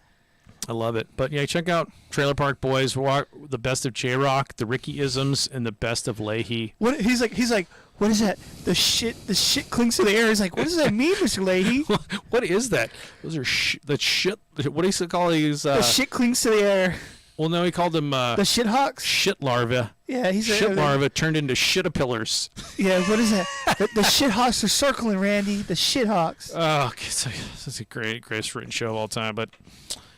I love it. But yeah, check out Trailer Park Boys. The best of J-Rock, the Ricky-isms, and the best of Leahy. What he's like, what is that? The shit clings to the air. He's like, what does that mean, Mr. Leahy? What is that? Those are the shit. What do you call these? The shit clings to the air. Well, no, he called them the shit hawks. Shit larvae. Yeah, he's shit larvae turned into shitapillars. Yeah, what is that? the shit hawks are circling, Randy. The shit hawks. Oh, it's a greatest written show of all time. But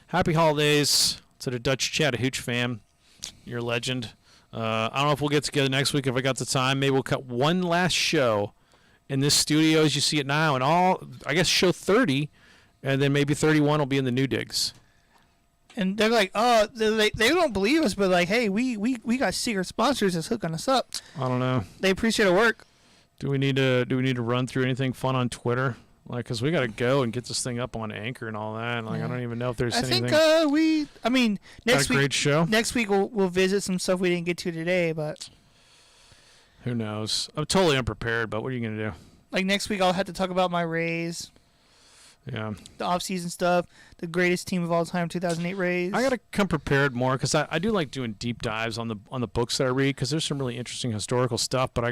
happy holidays to the Dutch Chattahoochee fam. You're a legend. I don't know if we'll get together next week if I got the time. Maybe we'll cut one last show in this studio as you see it now, and I guess show 30, and then maybe 31 will be in the new digs. And they're like, oh, they don't believe us, but like, hey, we got secret sponsors that's hooking us up. I don't know. They appreciate our work. Do we need to run through anything fun on Twitter? Because we got to go and get this thing up on Anchor and all that. I don't even know if there's anything. I think next week. Great show. Next week we'll visit some stuff we didn't get to today, but who knows? I'm totally unprepared. But what are you gonna do? Like next week, I'll have to talk about my Rays. Yeah. The off-season stuff, the greatest team of all time, 2008 Rays. I gotta come prepared more because I do like doing deep dives on the books that I read because there's some really interesting historical stuff. But I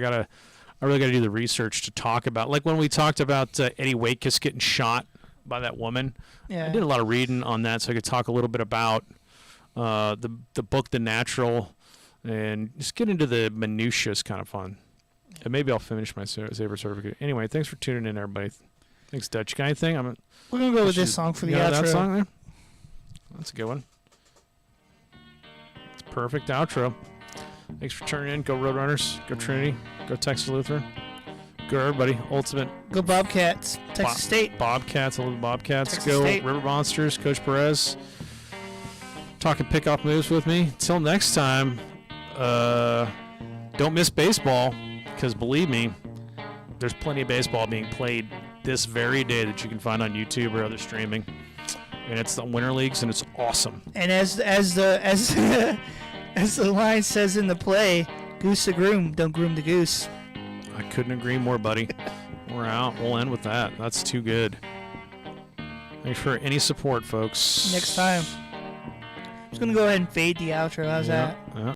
really got to do the research to talk about. Like when we talked about Eddie Waitkus getting shot by that woman. Yeah. I did a lot of reading on that, so I could talk a little bit about the book, The Natural, and just get into the minutiae is kind of fun. And maybe I'll finish my Saber certificate. Anyway, thanks for tuning in, everybody. Thanks, Dutch. You got anything? We're going to go with this song for the outro. That song there? That's a good one. It's a perfect outro. Thanks for tuning in. Go Roadrunners. Go Trinity. Go Texas Lutheran. Go everybody. Ultimate. Go Bobcats. Texas State. Bobcats. I love the Bobcats. Texas Go State. River Monsters. Coach Perez. Talking pickoff moves with me. Until next time, don't miss baseball because believe me, there's plenty of baseball being played this very day that you can find on YouTube or other streaming. And it's the winter leagues and it's awesome. And as the line says in the play, goose the groom, don't groom the goose. I couldn't agree more, buddy. We're out. We'll end with that. That's too good. Thanks for any support, folks. Next time. I'm just going to go ahead and fade the outro. How's that? Yeah.